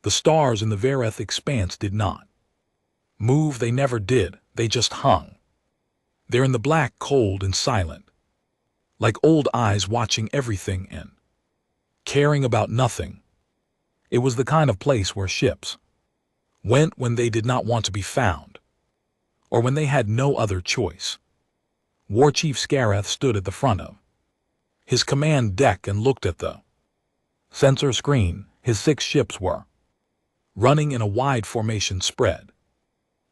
The stars in the Vareth expanse did not move, they never did, they just hung. There in the black, cold and silent, like old eyes watching everything and caring about nothing. It was the kind of place where ships went when they did not want to be found, or when they had no other choice. War Chief Scareth stood at the front of his command deck and looked at the sensor screen. His 6 ships were running in a wide formation spread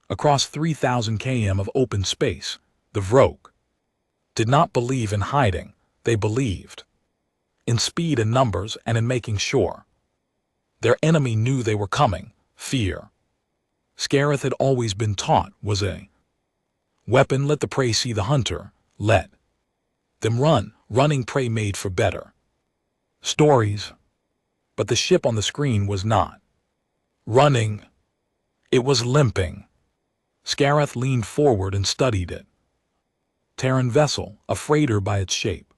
across 3,000 km of open space. The Vroke did not believe in hiding, they believed in speed and numbers and in making sure their enemy knew they were coming. Fear, Scareth had always been taught, was a weapon. Let the prey see the hunter, let them run. Running prey made for better stories. But the ship on the screen was not running, it was limping. Scareth leaned forward and studied it. Terran vessel, a freighter by its shape.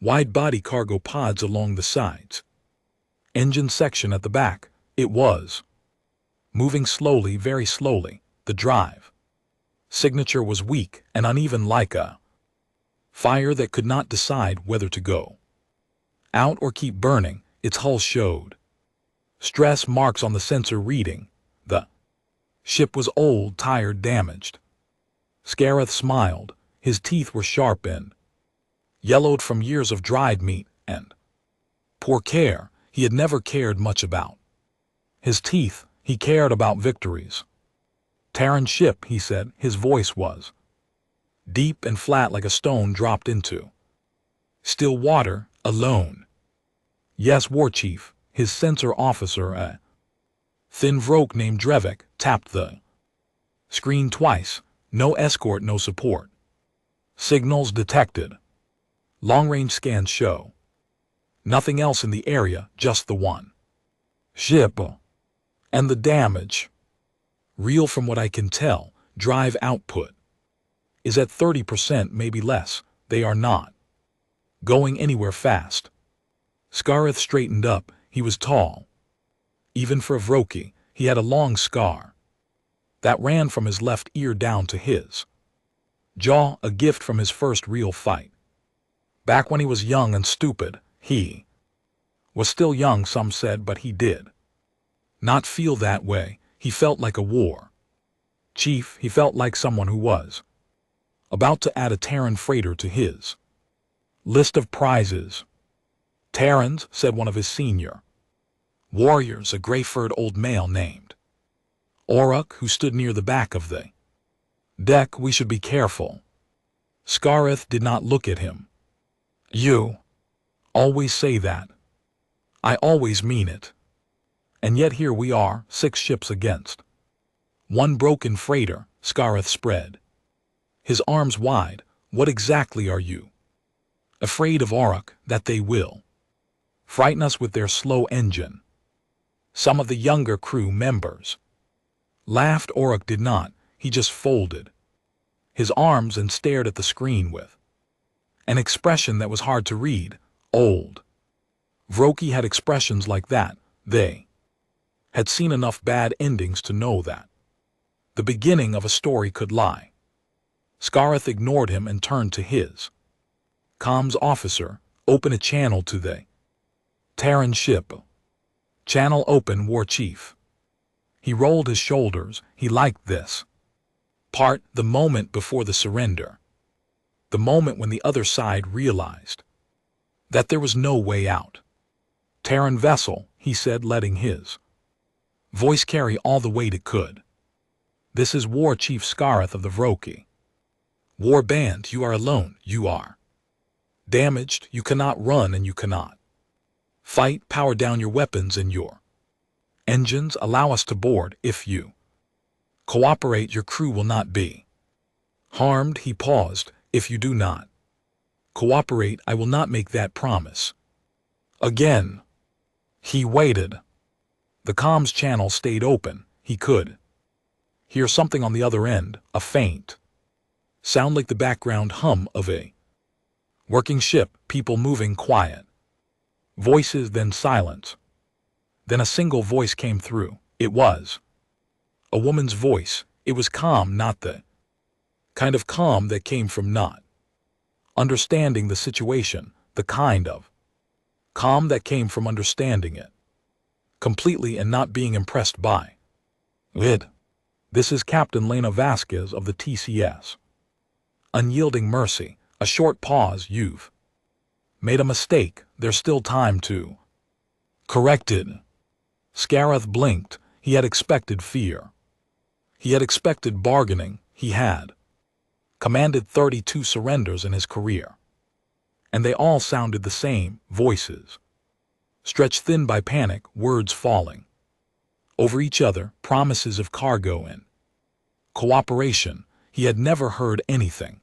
Wide-body cargo pods along the sides. Engine section at the back. It was moving slowly, very slowly. The drive signature was weak and uneven, like a fire that could not decide whether to go out or keep burning. Its hull showed stress marks on the sensor reading. The ship was old, tired, damaged. Scareth smiled. His teeth were sharp and yellowed from years of dried meat and poor care. He had never cared much about his teeth. He cared about victories. Terran ship, he said. His voice was deep and flat, like a stone dropped into still water. Alone. Yes, War Chief. His sensor officer, a thin Vroke named Drevik, tapped the screen twice. No escort, no support. Signals detected. Long-range scans show nothing else in the area, just the one ship. And the damage. Real from what I can tell. Drive output is at 30%, maybe less. They are not going anywhere fast. Scareth straightened up. He was tall. Even for a Vroke, he had a long scar that ran from his left ear down to his jaw, a gift from his first real fight. Back when he was young and stupid. He was still young, some said, but he did not feel that way. He felt like a war chief. He felt like someone who was about to add a Terran freighter to his list of prizes. Terrans, said one of his senior warriors, a gray-furred old male named Oruk, who stood near the back of the deck. We should be careful. Scareth did not look at him. You always say that. I always mean it. And yet here we are, 6 ships against one broken freighter. Scareth spread his arms wide. What exactly are you afraid of? Oruk, that they will frighten us with their slow engine. Some of the younger crew members laughed. Oruk did not. He just folded his arms and stared at the screen with an expression that was hard to read. Old Vroke had expressions like that. They had seen enough bad endings to know that the beginning of a story could lie. Scareth ignored him and turned to his comms officer. Open a channel to the Terran ship. Channel open, War Chief. He rolled his shoulders. He liked this part. The moment before the surrender. The moment when the other side realized that there was no way out. Terran vessel, he said, letting his voice carry all the weight it could. This is War Chief Scareth of the Vroke. War Band, you are alone. You are damaged. You cannot run and you cannot fight. Power down your weapons and your engines. Allow us to board. If you cooperate, your crew will not be harmed. He paused. If you do not cooperate, I will not make that promise. Again. He waited. The comms channel stayed open. He could hear something on the other end, a faint sound like the background hum of a working ship, people moving, quiet voices, then silence. Then a single voice came through. It was a woman's voice. It was calm, not the kind of calm that came from not understanding the situation, the kind of calm that came from understanding it completely and not being impressed by it. This is Captain Lena Vasquez of the TCS. Unyielding mercy. A short pause. You've made a mistake. There's still time to correct it. Scareth blinked. He had expected fear. He had expected bargaining. He had commanded 32 surrenders in his career. And they all sounded the same, voices stretched thin by panic, words falling over each other, promises of cargo and cooperation. He had never heard anything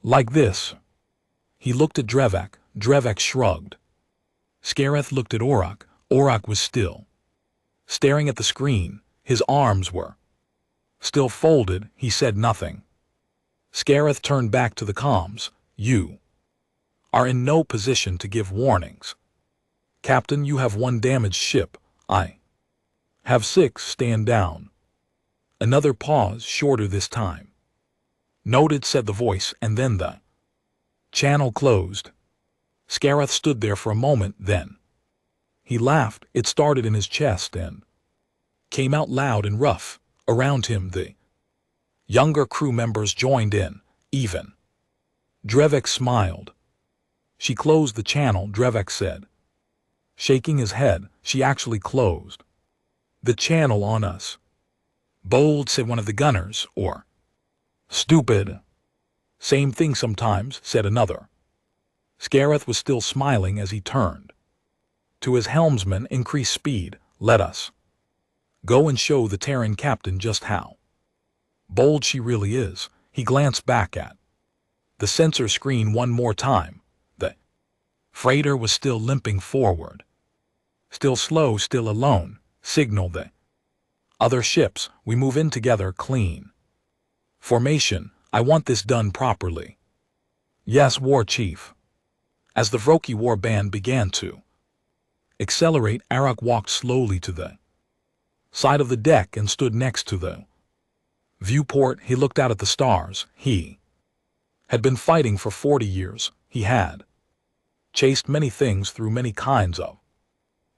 like this. He looked at Drevak. Drevak shrugged. Scareth looked at Aurak. Aurak was still staring at the screen. His arms were still folded. He said nothing. Scareth turned back to the comms. You are in no position to give warnings. Captain, you have 1 damaged ship. I have 6. Stand down. Another pause, shorter this time. Noted, said the voice, and then the channel closed. Scareth stood there for a moment, then he laughed. It started in his chest and came out loud and rough. Around him the younger crew members joined in. Even Drevak smiled. She closed the channel, Drevak said, shaking his head. She actually closed the channel on us. Bold, said one of the gunners, or stupid. Same thing sometimes, said another. Scareth was still smiling as he turned to his helmsman. Increase speed. Let us go and show the Terran captain just how bold she really is. He glanced back at the sensor screen one more time. The freighter was still limping forward. Still slow, still alone. Signal the other ships. We move in together. Clean formation. I want this done properly. Yes, War Chief. As the Vroki war band began to accelerate, Arak walked slowly to the side of the deck and stood next to the viewport. He looked out at the stars. He had been fighting for 40 years. He had chased many things through many kinds of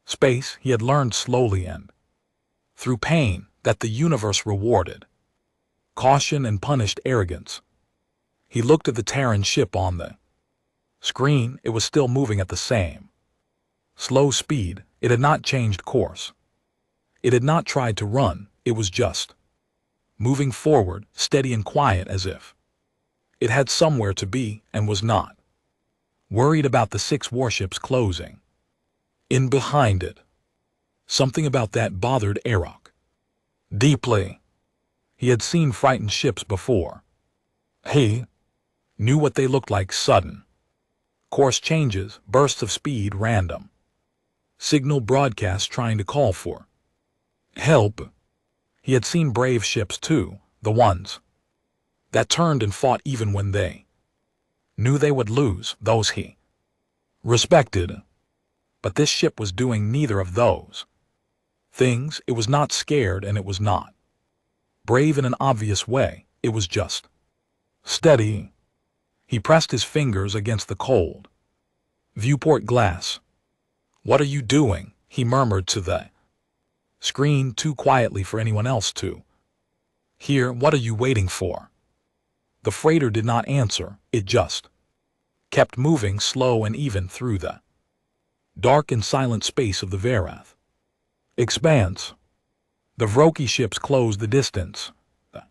space. He had learned slowly and through pain that the universe rewarded caution and punished arrogance. He looked at the Terran ship on the screen. It was still moving at the same slow speed. It had not changed course. It had not tried to run. It was just moving forward, steady and quiet, as if it had somewhere to be and was not worried about the 6 warships closing in behind it. Something about that bothered Arak deeply. He had seen frightened ships before. He knew what they looked like. Sudden course changes, bursts of speed, random signal broadcasts trying to call for help. He had seen brave ships too, the ones that turned and fought even when they knew they would lose, those he respected. But this ship was doing neither of those things. It was not scared and it was not brave in an obvious way. It was just steady. He pressed his fingers against the cold viewport glass. What are you doing? He murmured to the screen, too quietly for anyone else to hear. What are you waiting for? The freighter did not answer. It just kept moving slow and even through the dark and silent space of the Varath expanse. The Vroki ships closed the distance. The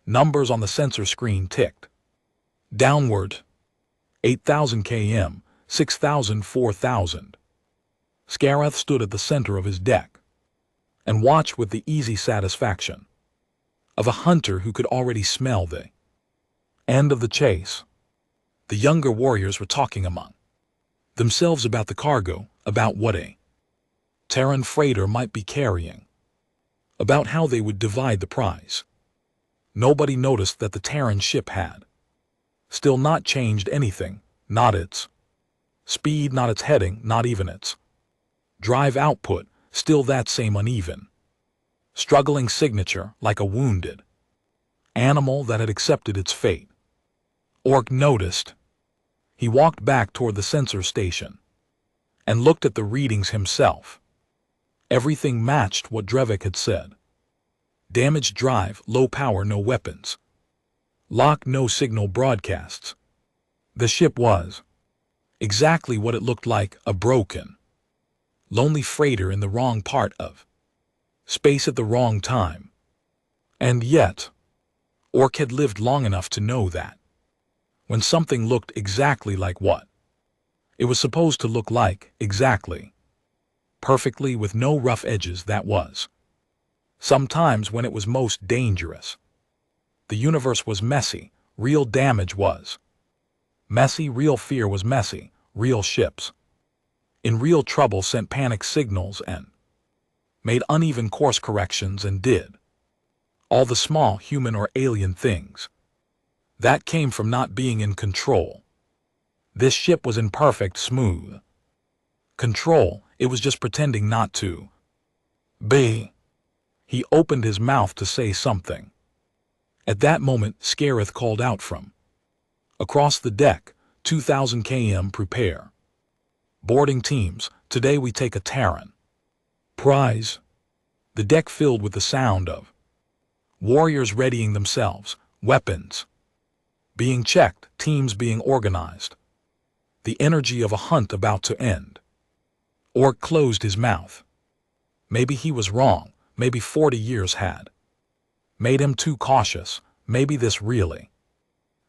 numbers on the sensor screen ticked downward. 8,000 km, 6,000, 4,000. Scareth stood at the center of his deck and watched with the easy satisfaction of a hunter who could already smell the end of the chase. The younger warriors were talking among themselves about the cargo, about what a Terran freighter might be carrying, about how they would divide the prize. Nobody noticed that the Terran ship had still not changed anything, not its speed, not its heading, not even its drive output. still that same uneven, struggling signature like a wounded animal that had accepted its fate. Orc noticed. He walked back toward the sensor station and looked at the readings himself. Everything matched what Drevik had said. Damaged drive, low power, no weapons. Lock, no signal broadcasts. The ship was exactly what it looked like, a broken, lonely freighter in the wrong part of space at the wrong time. And yet, Orc had lived long enough to know that when something looked exactly like what it was supposed to look like, exactly, perfectly with no rough edges, that was sometimes when it was most dangerous. The universe was messy, real damage was messy, real fear was messy, real ships in real trouble sent panic signals and made uneven course corrections and did all the small human or alien things that came from not being in control. This ship was in perfect, smooth control. It was just pretending not to be. He opened his mouth to say something. At that moment, Scareth called out from across the deck, 2000 km, prepare. Boarding teams, today we take a Terran prize. The deck filled with the sound of warriors readying themselves, weapons being checked, teams being organized. The energy of a hunt about to end. Orc closed his mouth. Maybe he was wrong. Maybe 40 years had made him too cautious. Maybe this really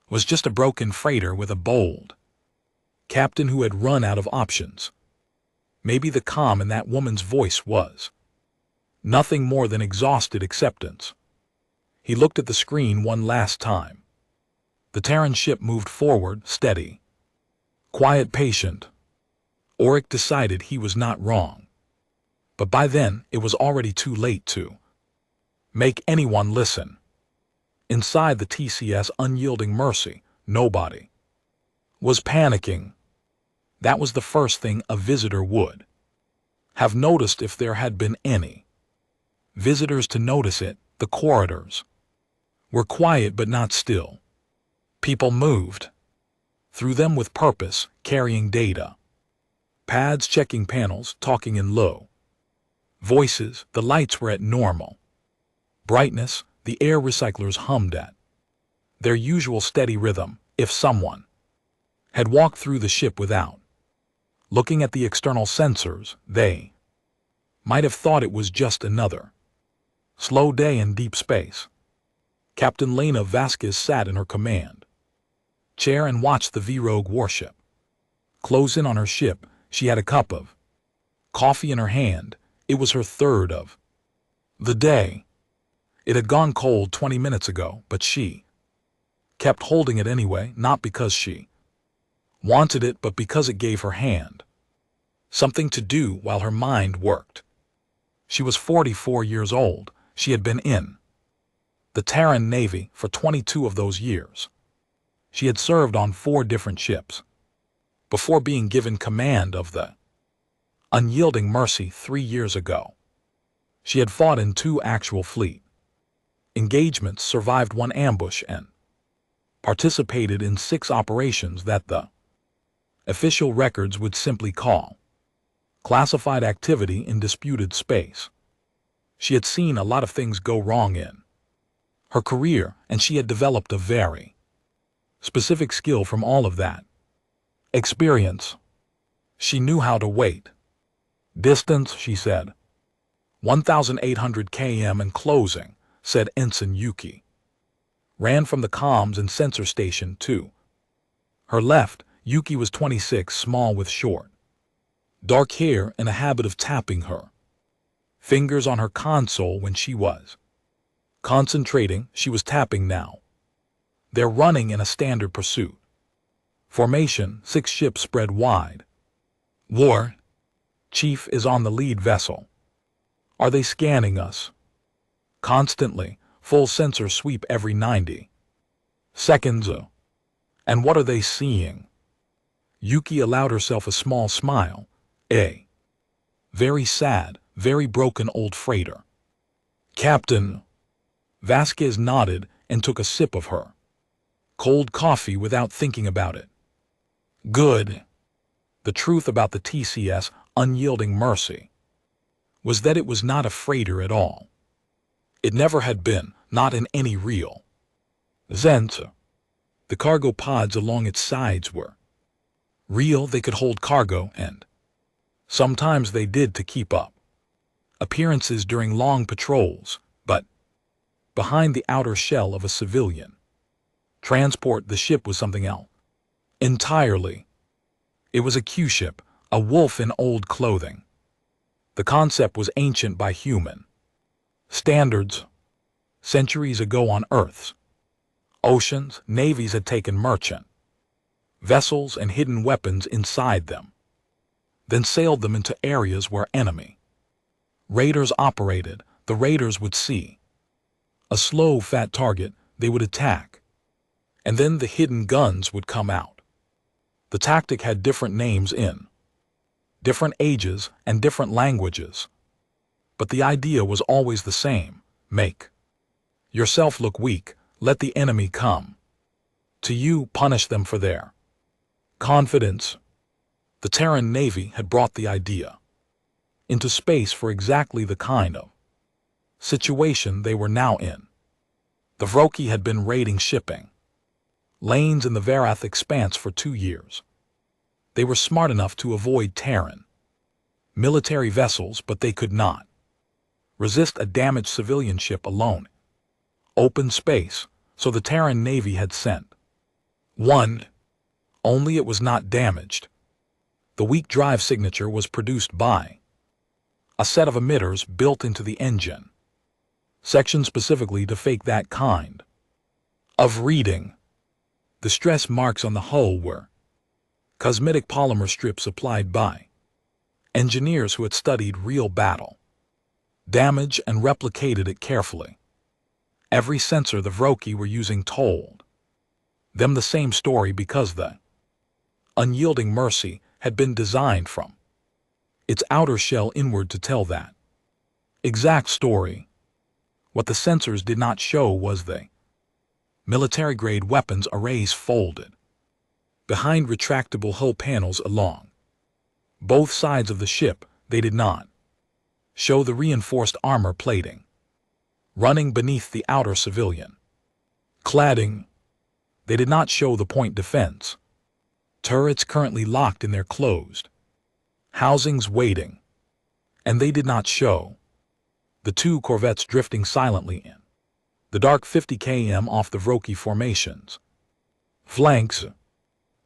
was just a broken freighter with a bold captain who had run out of options. Maybe the calm in that woman's voice was nothing more than exhausted acceptance. He looked at the screen one last time. The Terran ship moved forward, steady, quiet, patient. Oric decided he was not wrong. But by then, it was already too late to make anyone listen. Inside the TCS unyielding mercy, nobody was panicking. That was the first thing a visitor would have noticed if there had been any visitors to notice it. The corridors were quiet but not still. People moved through them with purpose, carrying data pads, checking panels, talking in low voices. The lights were at normal brightness. The air recyclers hummed at their usual steady rhythm. If someone had walked through the ship without looking at the external sensors, they might have thought it was just another slow day in deep space. Captain Lena Vasquez sat in her command chair and watched the V-Rogue warship close in on her ship. She had a cup of coffee in her hand. It was her third of the day. It had gone cold 20 minutes ago, but she kept holding it anyway, not because she wanted it, but because it gave her hand something to do while her mind worked. She was 44 years old. She had been in the Terran Navy for 22 of those years. She had served on 4 different ships before being given command of the unyielding Mercy 3 years ago. She had fought in 2 actual fleet engagements, survived 1 ambush, and participated in 6 operations that the official records would simply call classified activity in disputed space. She had seen a lot of things go wrong in her career, and she had developed a very specific skill from all of that experience. She knew how to wait. Distance, she said. 1,800 km and closing, said Ensign Yuki. Ran from the comms and sensor station to her left. Yuki was 26, small with short, dark hair and a habit of tapping her fingers on her console when she was concentrating. She was tapping now. They're running in a standard pursuit formation, 6 ships spread wide. War Chief is on the lead vessel. Are they scanning us? Constantly, full sensor sweep every 90 seconds. And what are they seeing? Yuki allowed herself a small smile. Very sad, very broken old freighter. Captain. Vasquez nodded and took a sip of her cold coffee without thinking about it. Good. The truth about the TCS Unyielding Mercy was that it was not a freighter at all. It never had been, not in any real sense. The cargo pods along its sides were real. They could hold cargo, and sometimes they did to keep up appearances during long patrols, but behind the outer shell of a civilian transport, the ship was something else entirely. It was a Q-ship, a wolf in old clothing. The concept was ancient by human standards. Centuries ago on Earth's oceans, navies had taken merchant vessels and hidden weapons inside them, then sailed them into areas where enemy raiders operated. The raiders would see a slow, fat target. They would attack, and then the hidden guns would come out. The tactic had different names in different ages and different languages, but the idea was always the same: make yourself look weak, let the enemy come to you, punish them for their confidence. The Terran Navy had brought the idea into space for exactly the kind of situation they were now in. The Vroki had been raiding shipping lanes in the Varath Expanse for 2 years. They were smart enough to avoid Terran military vessels, but they could not resist a damaged civilian ship alone. Open space, so the Terran Navy had sent one. Only it was not damaged. The weak drive signature was produced by a set of emitters built into the engine section specifically to fake that kind of reading. The stress marks on the hull were cosmetic polymer strips applied by engineers who had studied real battle damage and replicated it carefully. Every sensor the Vroki were using told them the same story, because the Unyielding Mercy had been designed from its outer shell inward to tell that exact story. What the sensors did not show was the military-grade weapons arrays folded behind retractable hull panels along both sides of the ship. They did not show the reinforced armor plating running beneath the outer civilian cladding. They did not show the point defense turrets currently locked in their closed housings waiting, and they did not show the 2 corvettes drifting silently in the dark 50 km off the Vroki formations flanks.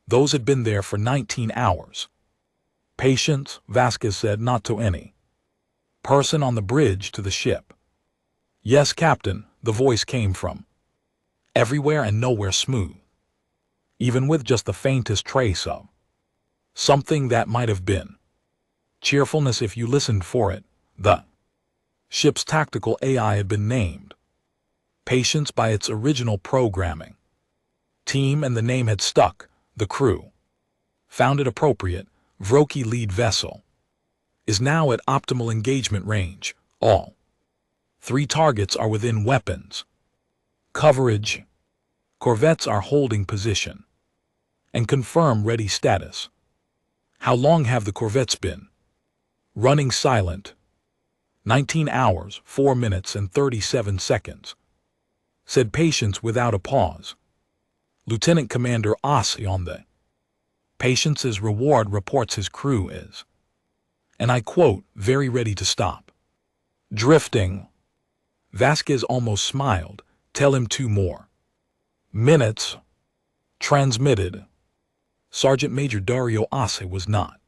Those had been there for 19 hours. Patience, Vasquez said, not to any person on the bridge to the ship. Yes, Captain, the voice came from everywhere and nowhere smooth, even with just the faintest trace of something that might have been cheerfulness if you listened for it. The ship's tactical AI had been named Patience by its original programming team, and the name had stuck. The crew found it appropriate. Vroki lead vessel is now at optimal engagement range. All 3 targets are within weapons coverage. Corvettes are holding position and confirm ready status. How long have the corvettes been running silent? 19 hours, 4 minutes and 37 seconds, said Patience without a pause. Lieutenant Commander Ossie on the Patience's reward reports his crew is, and I quote, very ready to stop drifting. Vasquez almost smiled. Tell him 2 more minutes. Transmitted. Sergeant Major Dario Ossie was not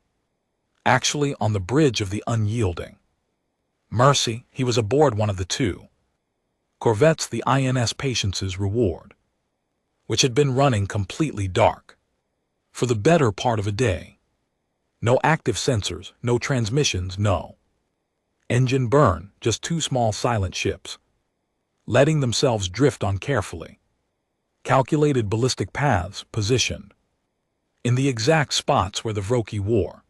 actually on the bridge of the Unyielding Mercy. He was aboard one of the 2 corvettes, the INS Patience's reward, which had been running completely dark for the better part of a day. No active sensors, no transmissions, no engine burn, just 2 small silent ships letting themselves drift on carefully calculated ballistic paths positioned in the exact spots where the Vroki war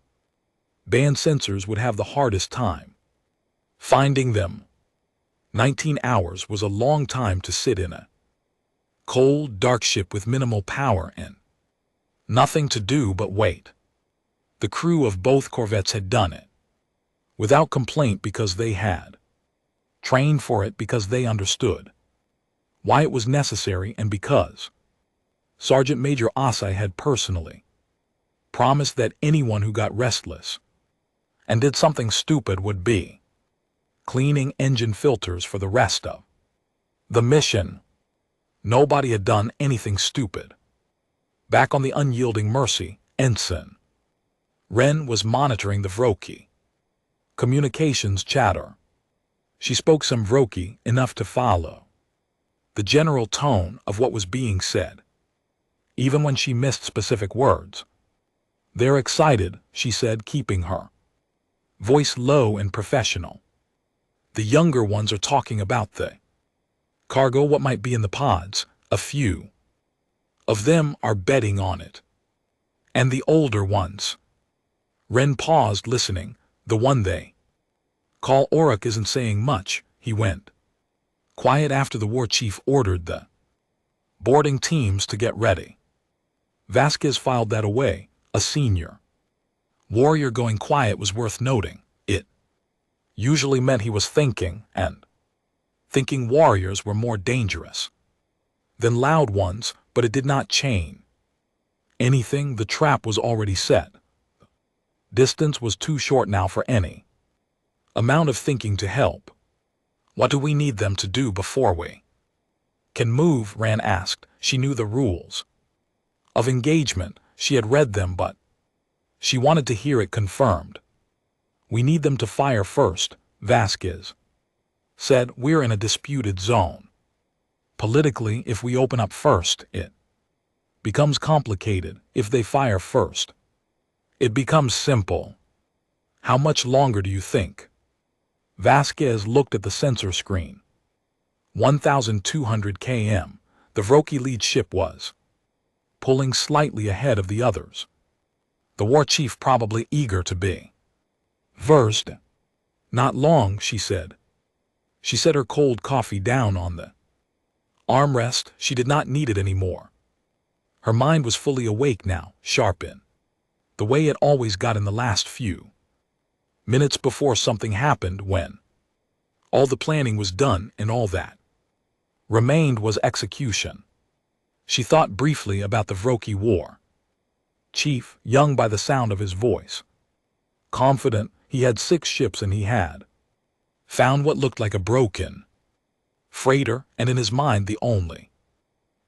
band sensors would have the hardest time Finding them. 19 hours was a long time to sit in a cold, dark ship with minimal power and nothing to do but wait. The crew of both corvettes had done it without complaint because they had trained for it, because they understood why it was necessary, and because Sergeant Major Asai had personally promised that anyone who got restless and did something stupid would be cleaning engine filters for the rest of the mission. Nobody had done anything stupid. Back on the unyielding Mercy, Ensign Wren was monitoring the Vroki communications chatter. She spoke some Vroki, enough to follow the general tone of what was being said, even when she missed specific words. "They're excited," she said, keeping her voice low and professional. "The younger ones are talking about the cargo, what might be in the pods. A few of them are betting on it. And the older ones." Wren paused, listening. "The one they call Auric isn't saying much." He went quiet after the war chief ordered the boarding teams to get ready. Vasquez filed that away. A senior warrior going quiet was worth noting. It usually meant he was thinking, and thinking warriors were more dangerous than loud ones, but it did not change anything. The trap was already set. Distance was too short now for any amount of thinking to help. "What do we need them to do before we can move?" Rand asked. She knew the rules of engagement. She had read them, but she wanted to hear it confirmed. "We need them to fire first," Vasquez said. "We're in a disputed zone. Politically, if we open up first, it becomes complicated. If they fire first, it becomes simple." "How much longer do you think?" Vasquez looked at the sensor screen. 1,200 km. The Vroki lead ship was pulling slightly ahead of the others. The war chief probably eager to be versed. "Not long," she said. She set her cold coffee down on the armrest. She did not need it anymore. Her mind was fully awake now, sharp in the way it always got in the last few minutes before something happened, when all the planning was done and all that remained was execution. She thought briefly about the Vroki war chief, young by the sound of his voice, confident. He had 6 ships and he had found what looked like a broken freighter, and in his mind the only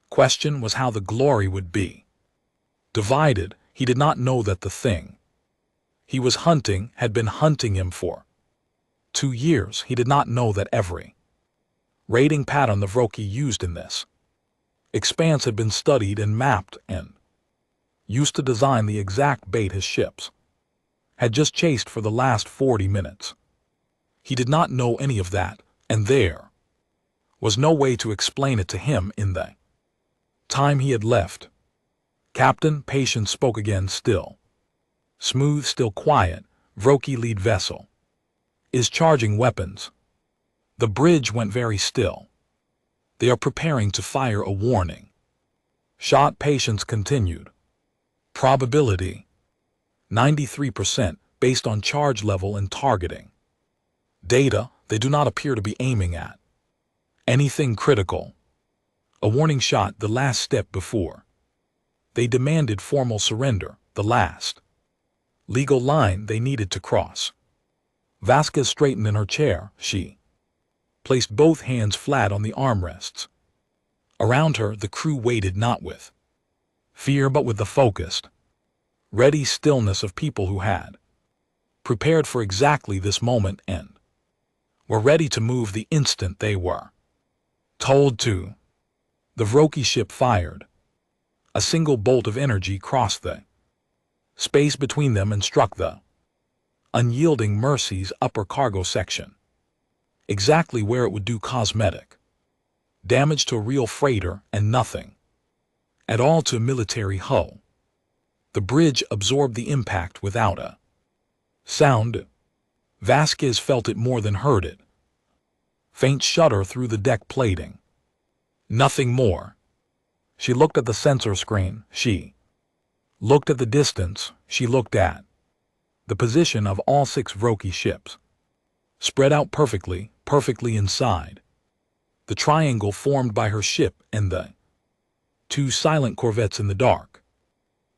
question was how the glory would be divided. He did not know that the thing he was hunting had been hunting him for 2 years. He did not know that every rating pattern the Vroki used in this expanse had been studied and mapped and used to design the exact bait his ships had just chased for the last 40 minutes. He did not know any of that, and there was no way to explain it to him in the time he had left. "Captain," Patience spoke again, still smooth, still quiet. "Vroki lead vessel is charging weapons." The bridge went very still. "They are preparing to fire a warning shot," Patience continued. "Probability 93% based on charge level and targeting data. They do not appear to be aiming at anything critical. A warning shot, the last step before they demanded formal surrender, the last legal line they needed to cross." Vasquez straightened in her chair. She placed both hands flat on the armrests. Around her, the crew waited, not with fear but with the focused, ready stillness of people who had prepared for exactly this moment and were ready to move the instant they were told to. The Vroki ship fired. A single bolt of energy crossed the space between them and struck the unyielding Mercy's upper cargo section, exactly where it would do cosmetic damage to a real freighter and nothing at all to a military hull. The bridge absorbed the impact without a sound. Vasquez felt it more than heard it. Faint shudder through the deck plating. Nothing more. She looked at the sensor screen. She looked at the distance. She looked at the position of all 6 Vroki ships. Spread out perfectly, perfectly inside the triangle formed by her ship and the 2 silent corvettes in the dark.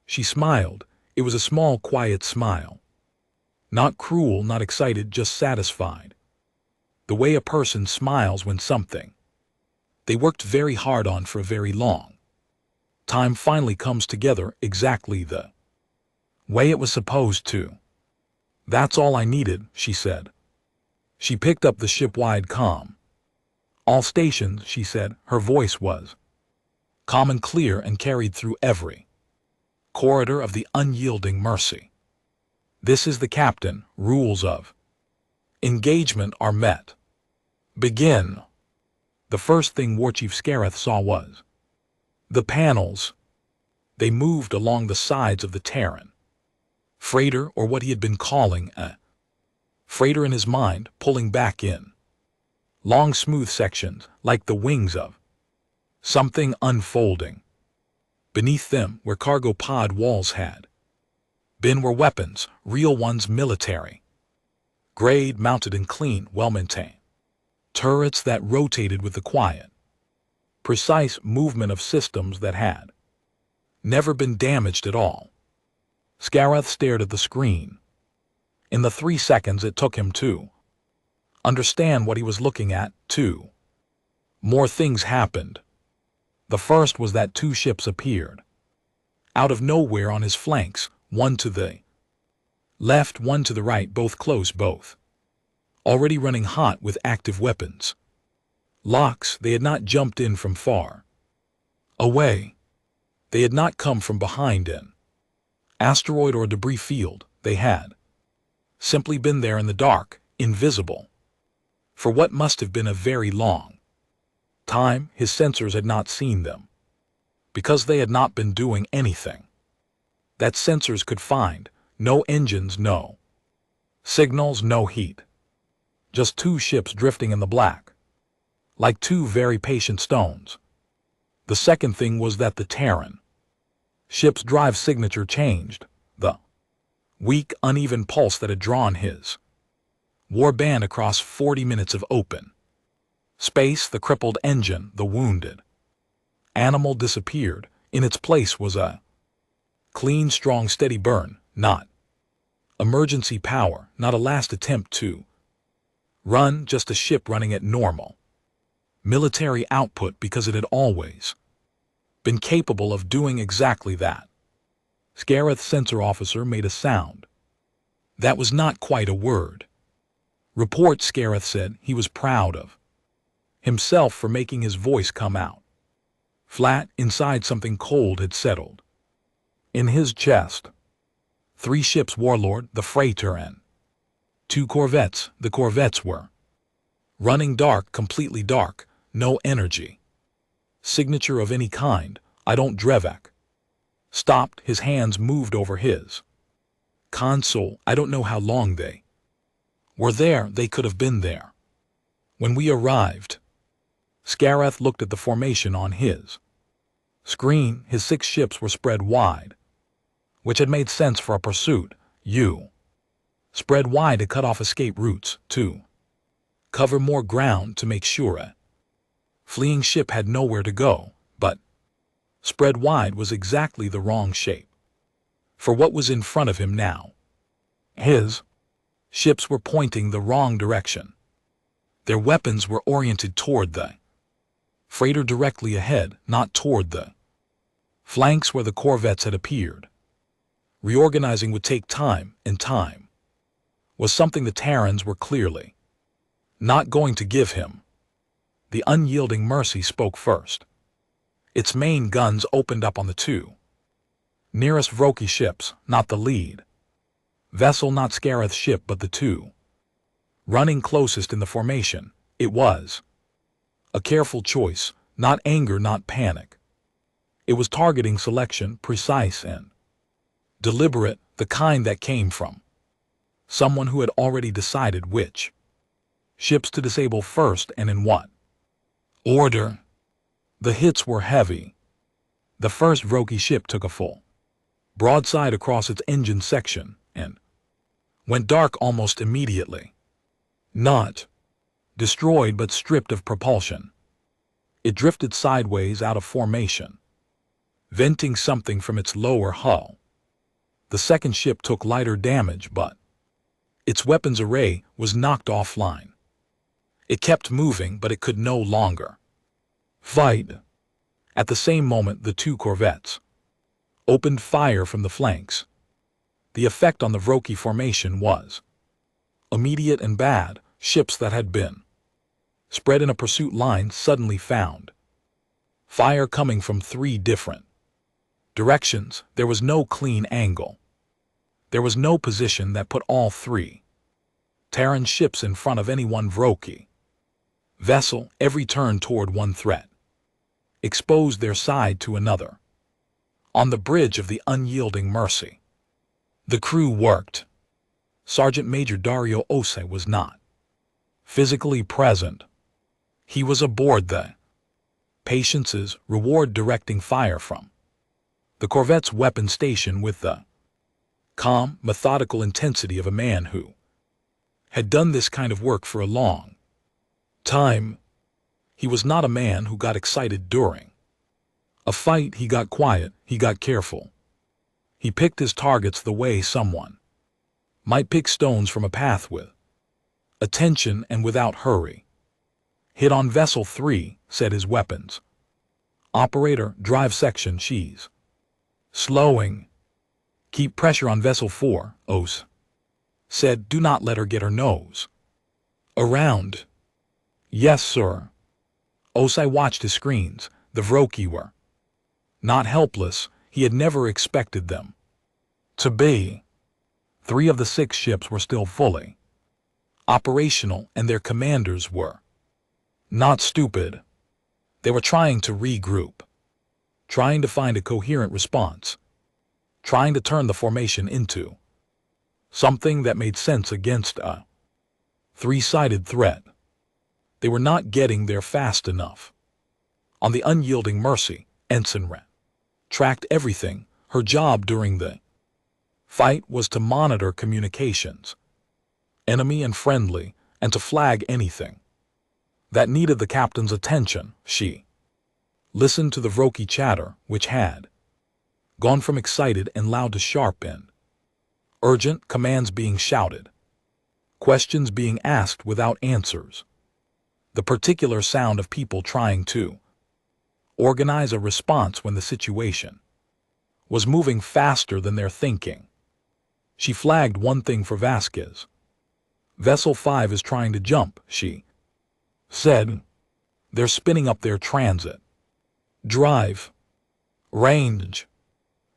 She smiled. It was a small, quiet smile. Not cruel, not excited, just satisfied. The way a person smiles when something they worked very hard on for very long time finally comes together exactly the way it was supposed to. That's all I needed, she said. She picked up the ship-wide comm. All stations, she said. Her voice was calm and clear and carried through every corridor of the unyielding mercy. This is the captain. Rules of engagement are met. Begin. The first thing War Chief Scareth saw was the panels. They moved along the sides of the Terran freighter, or what he had been calling a freighter in his mind, pulling back in long smooth sections like the wings of something unfolding. Beneath them, where cargo pod walls had been, were weapons, real ones, military grade, mounted and clean, well-maintained turrets that rotated with the quiet, precise movement of systems that had never been damaged at all. Scareth stared at the screen. In the 3 seconds it took him to understand what he was looking at, too. More things happened. The first was that 2 ships appeared out of nowhere on his flanks, one to the left, one to the right, both close, both already running hot with active weapons. Locks. They had not jumped in from far away. They had not come from behind an asteroid or debris field. They had simply been there in the dark, invisible, for what must have been a very long time. His sensors had not seen them, because they had not been doing anything that sensors could find. No engines, no signals, no heat. Just 2 ships drifting in the black, like 2 very patient stones. The second thing was that the Terran ship's drive signature changed. The weak, uneven pulse that had drawn his war band across 40 minutes of open space, the crippled engine, the wounded animal disappeared. In its place was a clean, strong, steady burn, not emergency power, not a last attempt to run, just a ship running at normal military output, because it had always been capable of doing exactly that. Scareth's sensor officer made a sound. That was not quite a word. Report, Scareth said. He was proud of himself for making his voice come out flat. Inside, something cold had settled in his chest. 3 ships, Warlord, the freighter, and 2 corvettes. The corvettes were running dark, completely dark, no energy signature of any kind. I don't. Drevek stopped. His hands moved over his console. I don't know how long they were there. They could have been there when we arrived. Scareth looked at the formation on his screen. His 6 ships were spread wide, which had made sense for a pursuit. You spread wide to cut off escape routes, to cover more ground, to make sure a fleeing ship had nowhere to go. But spread wide was exactly the wrong shape for what was in front of him now. His ships were pointing the wrong direction. Their weapons were oriented toward the freighter directly ahead, not toward the flanks where the corvettes had appeared. Reorganizing would take time, and time was something the Terrans were clearly not going to give him. The unyielding Mercy spoke first. Its main guns opened up on the 2 nearest Vroki ships, not the lead vessel, not Scareth's ship, but the 2 running closest in the formation. It was a careful choice, not anger, not panic. It was targeting selection, precise and deliberate, the kind that came from Someone who had already decided which ships to disable first and in what order. The hits were heavy. The first Vroki ship took a full broadside across its engine section and went dark almost immediately. Not destroyed but stripped of propulsion. It drifted sideways out of formation, venting something from its lower hull. The second ship took lighter damage, but its weapons array was knocked offline. It kept moving, but it could no longer fight. At the same moment, the two corvettes opened fire from the flanks. The effect on the Vroki formation was immediate and bad. Ships that had been spread in a pursuit line suddenly found fire coming from 3 different directions. There was no clean angle. There was no position that put all 3 Terran ships in front of any one Vroki vessel. Every turn toward one threat exposed their side to another. On the bridge of the unyielding Mercy, the crew worked. Sergeant Major Dario Osei was not physically present. He was aboard the Patience's reward, directing fire from the corvette's weapon station with the calm, methodical intensity of a man who had done this kind of work for a long time. He was not a man who got excited during a fight. He got quiet, he got careful. He picked his targets the way someone might pick stones from a path, with attention and without hurry. Hit on Vessel 3, said his weapons operator. Drive section, she's slowing. Keep pressure on Vessel 4, Os said. Do not let her get her nose around. Yes, sir. Osei watched his screens. The Vroki were not helpless. He had never expected them to be. 3 of the 6 ships were still fully operational, and their commanders were not stupid. They were trying to regroup, trying to find a coherent response, trying to turn the formation into something that made sense against a 3-sided threat. They were not getting there fast enough. On the unyielding Mercy, Ensign Ren tracked everything. Her job during the fight was to monitor communications, enemy and friendly, and to flag anything that needed the captain's attention. She listened to the Vroki chatter, which had gone from excited and loud to sharp and urgent. Commands being shouted, questions being asked without answers. The particular sound of people trying to organize a response when the situation was moving faster than their thinking. She flagged one thing for Vasquez. Vessel 5 is trying to jump, she said. They're spinning up their transit drive range.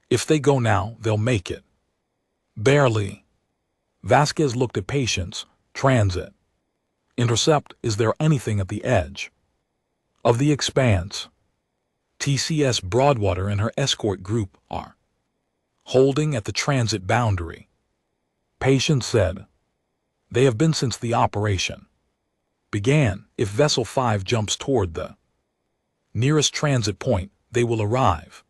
If they go now, they'll make it. Barely. Vasquez looked at Patience. Transit. Intercept. Is there anything at the edge of the expanse? TCS Broadwater and her escort group are holding at the transit boundary. Patience said. They have been since the operation began. If Vessel 5 jumps toward the nearest transit point, they will arrive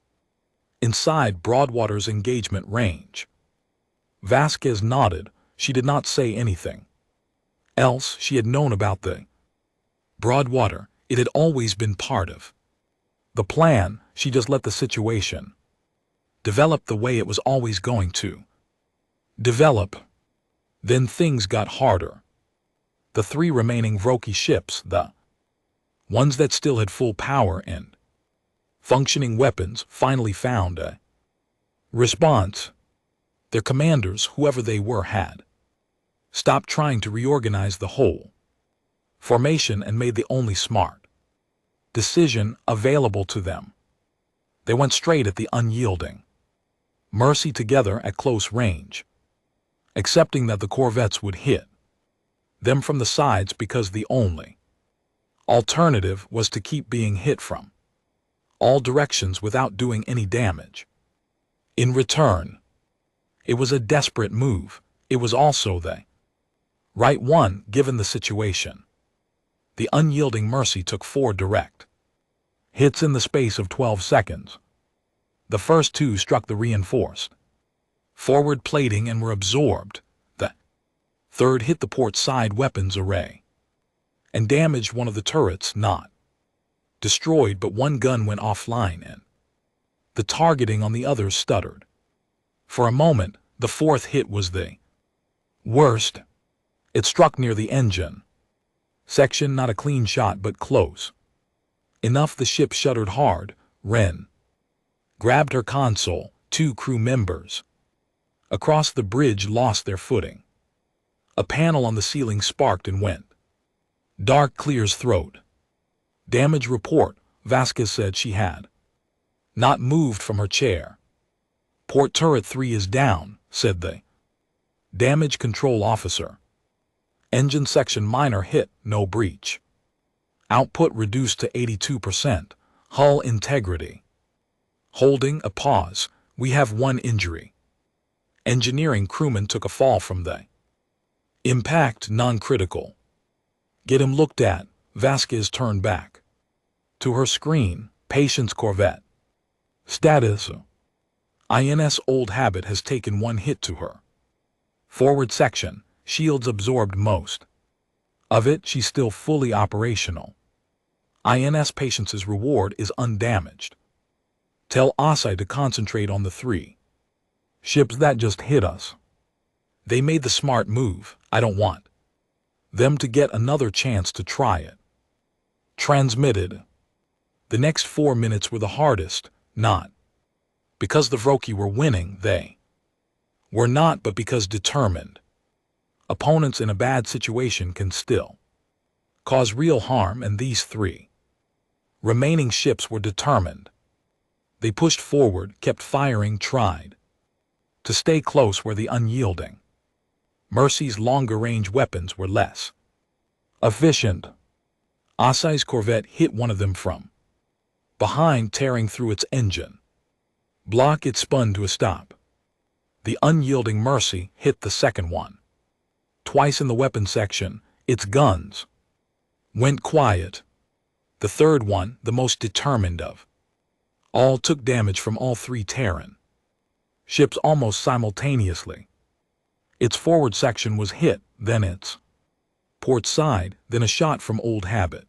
inside Broadwater's engagement range. Vasquez nodded. She did not say anything else. She had known about the Broadwater. It had always been part of the plan. She just let the situation develop the way it was always going to develop. Then things got harder. The 3 remaining Vroki ships, the ones that still had full power and functioning weapons, finally found a response. Their commanders, whoever they were, had stopped trying to reorganize the whole formation and made the only smart decision available to them. They went straight at the unyielding Mercy together at close range, accepting that the corvettes would hit them from the sides because the only alternative was to keep being hit from all directions without doing any damage. In return, it was a desperate move. It was also the right one given the situation. The unyielding Mercy took 4 direct hits in the space of 12 seconds. The first 2 struck the reinforced forward plating and were absorbed. The third hit the port side weapons array and damaged one of the turrets, not destroyed, but one gun went offline and the targeting on the others stuttered. For a moment, the fourth hit was the worst. It struck near the engine section, not a clean shot, but close enough the ship shuddered hard. Ren grabbed her console. 2 crew members across the bridge lost their footing. A panel on the ceiling sparked and went dark. Clear's throat. Damage report, Vasquez said. She had not moved from her chair. Port turret 3 is down, said the damage control officer. Engine section minor hit, no breach. Output reduced to 82%. Hull integrity. Holding a pause. We have 1 injury. Engineering crewman took a fall from the impact, non-critical. Get him looked at. Vasquez turned back to her screen. Patience corvette. Status. INS Old Habit has taken 1 hit to her forward section. Shields absorbed most of it. She's still fully operational. INS Patience's reward is undamaged. Tell Asai to concentrate on the 3 ships that just hit us. They made the smart move. I don't want them to get another chance to try it. Transmitted. The next 4 minutes were the hardest, not because the Vroki were winning, they were not, but because determined opponents in a bad situation can still cause real harm, and these 3 remaining ships were determined. They pushed forward, kept firing, tried to stay close where the unyielding Mercy's longer-range weapons were less efficient. Asai's corvette hit one of them from behind, tearing through its engine block. It spun to a stop. The unyielding Mercy hit the second one twice in the weapon section. Its guns went quiet. The third one, the most determined of all, took damage from all 3 Terran ships almost simultaneously. Its forward section was hit, then its port side, then a shot from Old Habit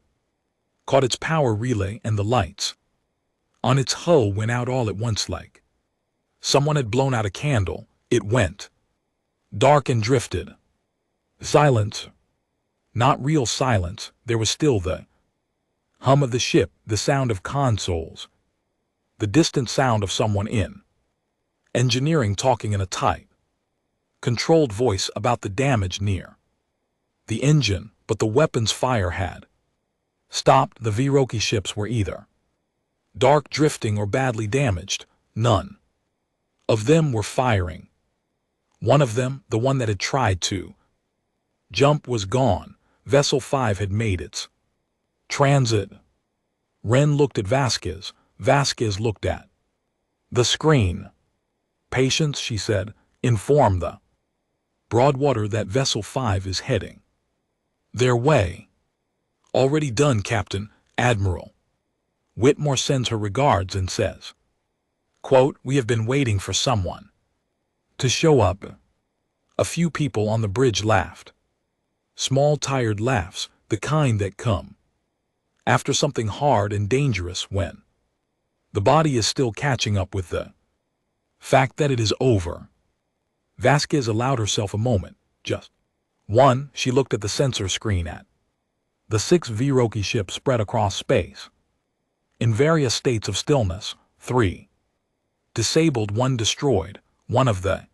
caught its power relay, and the lights on its hull went out all at once like someone had blown out a candle. It went dark and drifted. Silence. Not real silence. There was still the hum of the ship, the sound of consoles, the distant sound of someone in engineering talking in a tight, controlled voice about the damage near the engine, but the weapons fire had stopped. The Vroki ships were either dark, drifting, or badly damaged. None of them were firing. One of them, the one that had tried to jump, was gone. Vessel 5 had made its transit. Ren looked at Vasquez. Vasquez looked at the screen. Patience, she said, inform the Broadwater that Vessel 5 is heading their way. Already done, Captain. Admiral Whitmore sends her regards and says, quote, we have been waiting for someone to show up. A few people on the bridge laughed. Small, tired laughs, the kind that come after something hard and dangerous, when the body is still catching up with the fact that it is over. Vasquez allowed herself a moment, just one. She looked at the sensor screen at the 6 Vroki ships spread across space in various states of stillness. 3 disabled, 1 destroyed. One of the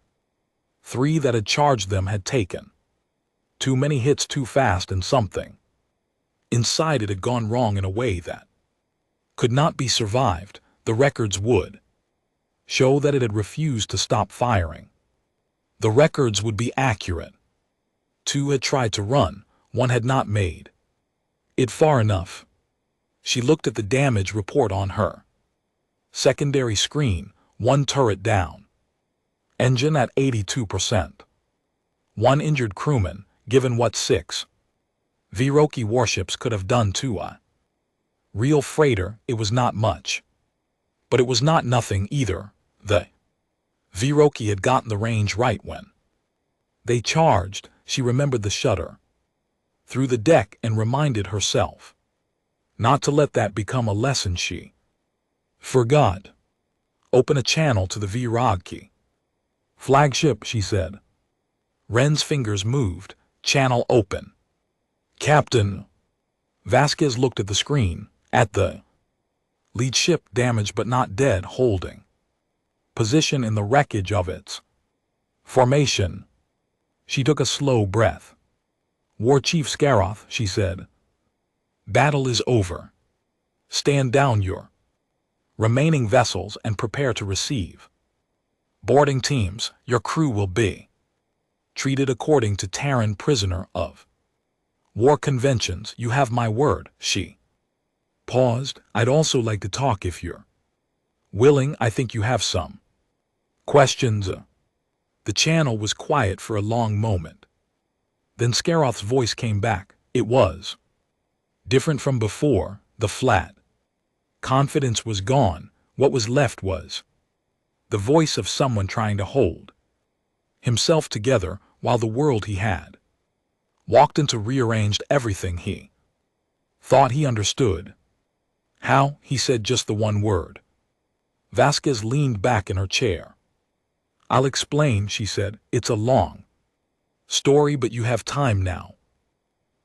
3 that had charged them had taken too many hits too fast, and something inside it had gone wrong in a way that could not be survived. The records would show that it had refused to stop firing. The records would be accurate. 2 had tried to run, 1 had not made it far enough. She looked at the damage report on her secondary screen. 1 turret down. Engine at 82%. One injured crewman, given what 6 Viroqui warships could have done to a real freighter, it was not much. But it was not nothing either. The Viroqui had gotten the range right when they charged. She remembered the shudder through the deck and reminded herself not to let that become a lesson she forgot. Open a channel to the Viroqui flagship, she said. Wren's fingers moved. Channel open. Captain. Vasquez looked at the screen, at the lead ship, damaged but not dead, holding position in the wreckage of its formation. She took a slow breath. War Chief Scaroth, she said. Battle is over. Stand down your remaining vessels and prepare to receive boarding teams. Your crew will be treated according to Terran prisoner of war conventions. You have my word. She paused. I'd also like to talk if you're willing. I think you have some questions. The channel was quiet for a long moment. Then Scaroth's voice came back. It was different from before. The flat confidence was gone. What was left was the voice of someone trying to hold himself together while the world he had walked into rearranged everything he thought he understood. How? He said just the one word. Vasquez leaned back in her chair. I'll explain, she said. It's a long story, but you have time now.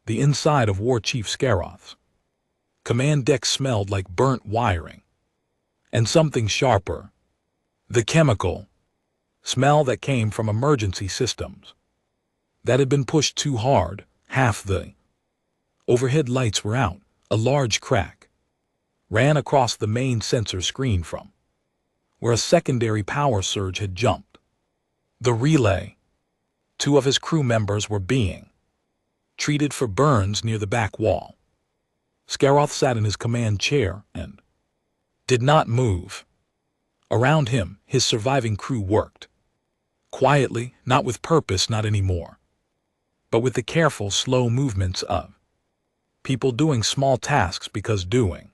The inside of War Chief Scaroth's command deck smelled like burnt wiring and something sharper. The chemical smell that came from emergency systems that had been pushed too hard. Half the overhead lights were out. A large crack ran across the main sensor screen from where a secondary power surge had jumped. The relay. 2 of his crew members were being treated for burns near the back wall. Scaroth sat in his command chair and did not move. Around him, his surviving crew worked quietly, not with purpose, not anymore, but with the careful, slow movements of people doing small tasks because doing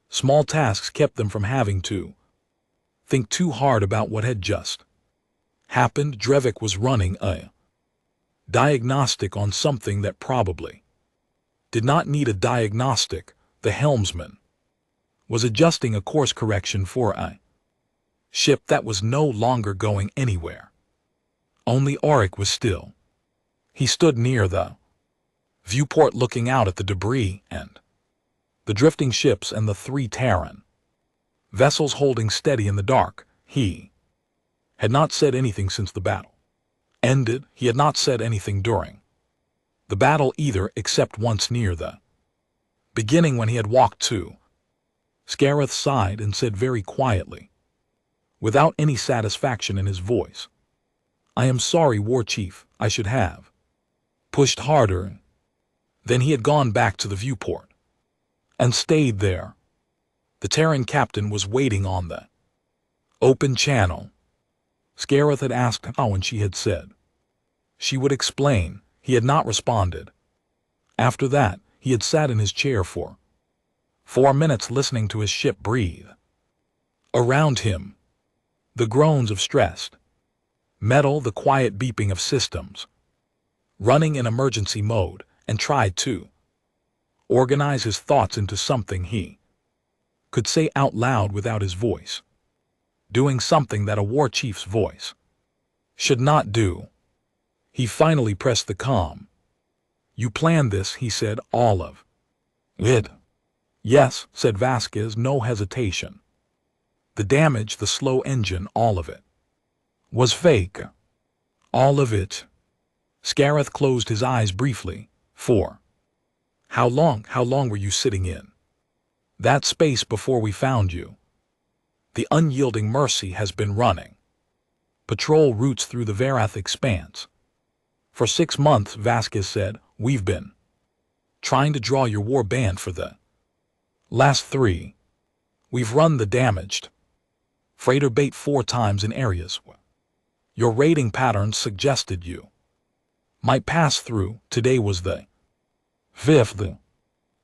small tasks kept them from having to think too hard about what had just happened. Drevik was running a diagnostic on something that probably did not need a diagnostic. The helmsman was adjusting a course correction for a ship that was no longer going anywhere. Only Auric was still. He stood near the viewport looking out at the debris and the drifting ships and the 3 Terran vessels holding steady in the dark. He had not said anything since the battle ended. He had not said anything during the battle either, except once near the beginning when he had walked to Scaroth sighed and said very quietly, without any satisfaction in his voice, I am sorry, War Chief. I should have pushed harder. Then he had gone back to the viewport and stayed there. The Terran captain was waiting on the open channel. Scaroth had asked how, and she had said she would explain. He had not responded. After that, he had sat in his chair for 4 minutes listening to his ship breathe. Around him, the groans of stressed metal, the quiet beeping of systems running in emergency mode, and tried to organize his thoughts into something he could say out loud without his voice doing something that a war chief's voice should not do. He finally pressed the calm. You planned this, he said. All of it? Yes, said Vasquez, no hesitation. The damage, the slow engine, all of it was fake. All of it. Scaroth closed his eyes briefly. For how long were you sitting in that space before we found you? The unyielding Mercy has been running patrol routes through the Varath expanse for 6 months, Vasquez said. We've been trying to draw your war band for the last 3. We've run the damaged freighter bait 4 times in areas your raiding patterns suggested you might pass through. Today was the 5th.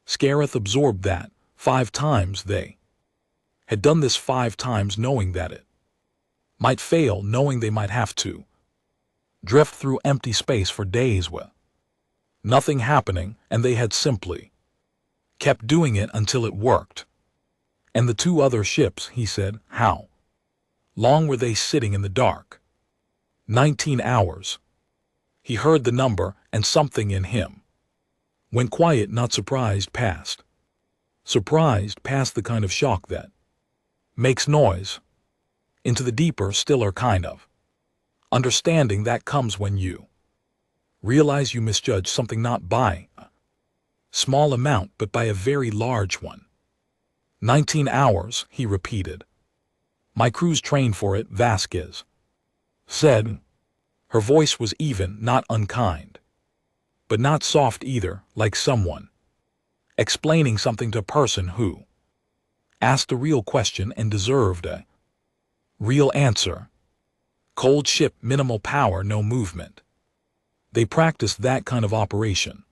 Scareth absorbed that 5 times they had done this 5 times, knowing that it might fail, knowing they might have to drift through empty space for days with nothing happening, and they had simply kept doing it until it worked. And the 2 other ships, he said, how long were they sitting in the dark? 19 hours. He heard the number, and something in him went quiet, not surprised past. Surprised past the kind of shock that makes noise, into the deeper, stiller kind of understanding that comes when you realize you misjudge something, not by a small amount but by a very large one. 19 hours, he repeated. My crew's trained for it, Vasquez said. Her voice was even, not unkind, but not soft either, like someone explaining something to a person who asked a real question and deserved a real answer. Cold ship, minimal power, no movement. They practiced that kind of operation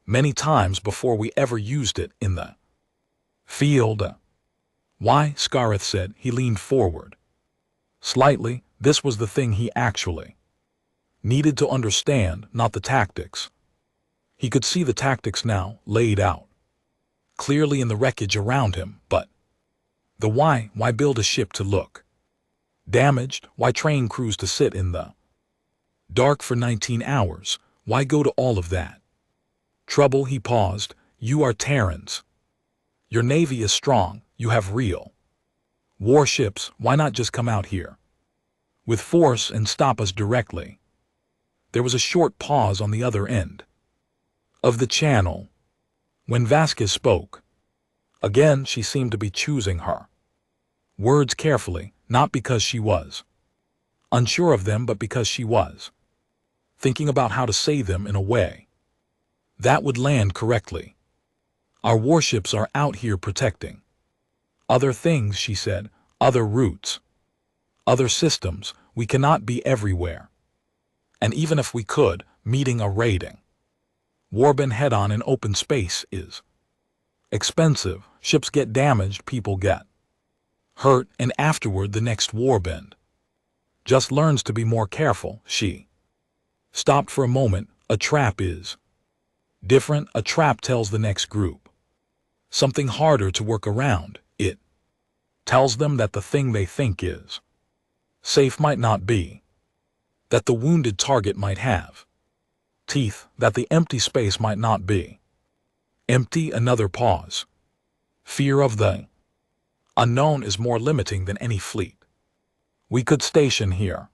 many times before we ever used it in the field. Why? Scareth said. He leaned forward slightly. This was the thing he actually needed to understand, not the tactics. He could see the tactics now, laid out clearly in the wreckage around him, but the why. Why build a ship to look damaged? Why train crews to sit in the dark for 19 hours? Why go to all of that trouble? He paused. You are Terrans. Your navy is strong. You have real warships. Why not just come out here with force and stop us directly? There was a short pause on the other end of the channel. When Vasquez spoke again, she seemed to be choosing her words carefully, not because she was unsure of them, but because she was thinking about how to say them in a way that would land correctly. Our warships are out here protecting other things, she said, other routes, other systems. We cannot be everywhere. And even if we could, meeting a raiding warband head-on in open space is expensive. Ships get damaged, people get hurt, and afterward the next warband just learns to be more careful. She stopped for a moment. A trap is different. A trap tells the next group something harder to work around. It tells them that the thing they think is safe might not be, that the wounded target might have teeth, that the empty space might not be empty. Another pause. Fear of the unknown is more limiting than any fleet we could station here.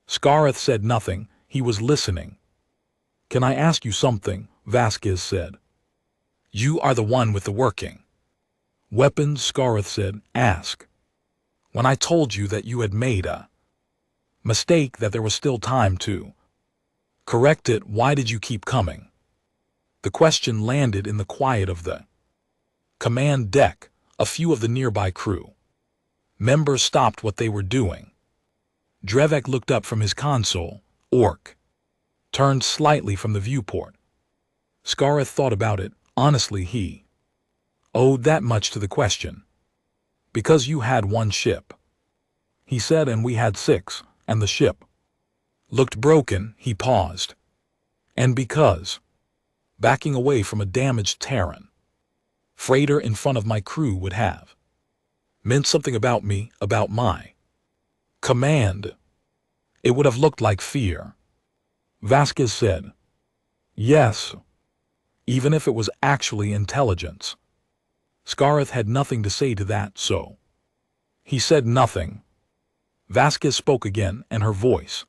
Scareth said nothing. He was listening. Can I ask you something? Vasquez said. You are the one with the working weapons, Scareth said. Ask. When I told you that you had made a mistake, that there was still time to correct it, why did you keep coming? The question landed in the quiet of the command deck. A few of the nearby crew members stopped what they were doing. Drevek looked up from his console. Orc turned slightly from the viewport. Scareth thought about it. Honestly, he owed that much to the question. Because you had one ship, he said, and we had 6, and the ship looked broken. He paused. And because backing away from a damaged Terran freighter in front of my crew would have meant something about me, about my command. It would have looked like fear. Vasquez said, yes, even if it was actually intelligence. Scareth had nothing to say to that, so he said nothing. Vasquez spoke again, and her voice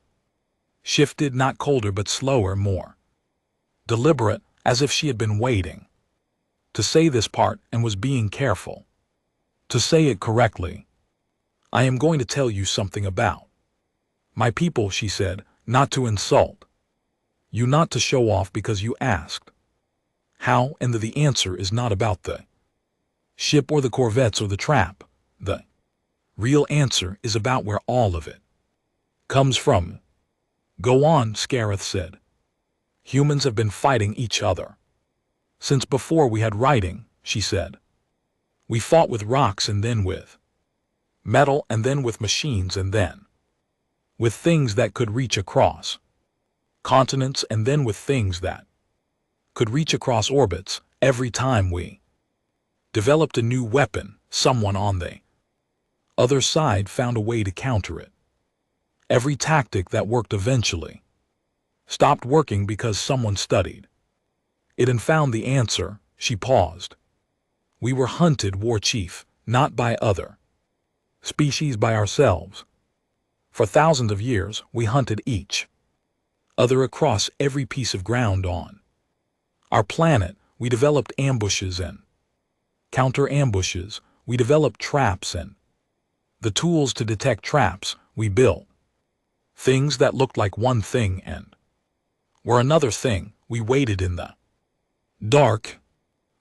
shifted, not colder but slower, more deliberate, as if she had been waiting to say this part and was being careful to say it correctly. I am going to tell you something about my people, she said, not to insult you, not to show off, because you asked how, and the answer is not about the ship or the corvettes or the trap. The real answer is about where all of it comes from. Go on, Scareth said. Humans have been fighting each other since before we had writing, she said. We fought with rocks and then with metal and then with machines and then with things that could reach across continents and then with things that could reach across orbits. Every time we developed a new weapon, someone on the other side found a way to counter it. Every tactic that worked eventually stopped working because someone studied it and found the answer. She paused. We were hunted, war chief, not by other species, by ourselves. For thousands of years, we hunted each other across every piece of ground on our planet. We developed ambushes and counter-ambushes. We developed traps and the tools to detect traps. We built things that looked like one thing and were another thing. We waited in the dark.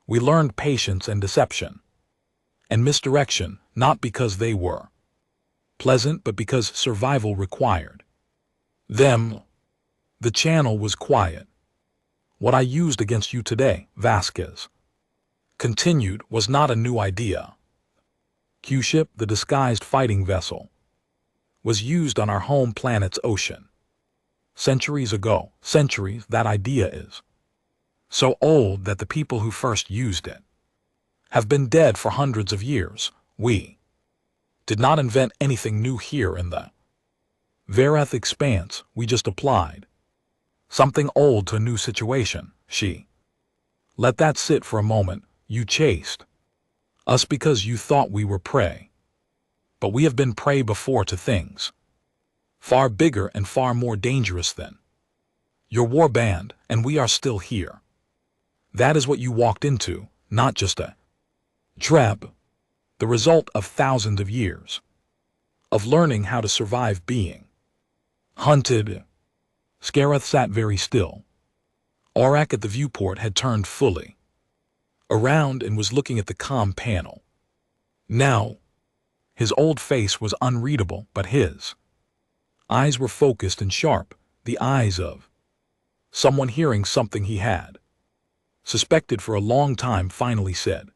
We learned patience and deception and misdirection, not because they were pleasant, but because survival required them. The channel was quiet. What I used against you today, Vasquez continued, was not a new idea. Q-ship, the disguised fighting vessel, was used on our home planet's ocean centuries ago. Centuries. That idea is so old that the people who first used it have been dead for hundreds of years. We did not invent anything new here in the Verath expanse. We just applied something old to a new situation. She let that sit for a moment. You chased us because you thought we were prey. But we have been prey before to things far bigger and far more dangerous than your war band, and we are still here. That is what you walked into, not just a trap, the result of thousands of years of learning how to survive being hunted. Scareth sat very still. Aurak at the viewport had turned fully around and was looking at the comm panel. Now, his old face was unreadable, but his eyes were focused and sharp, the eyes of someone hearing something he had suspected for a long time. Finally said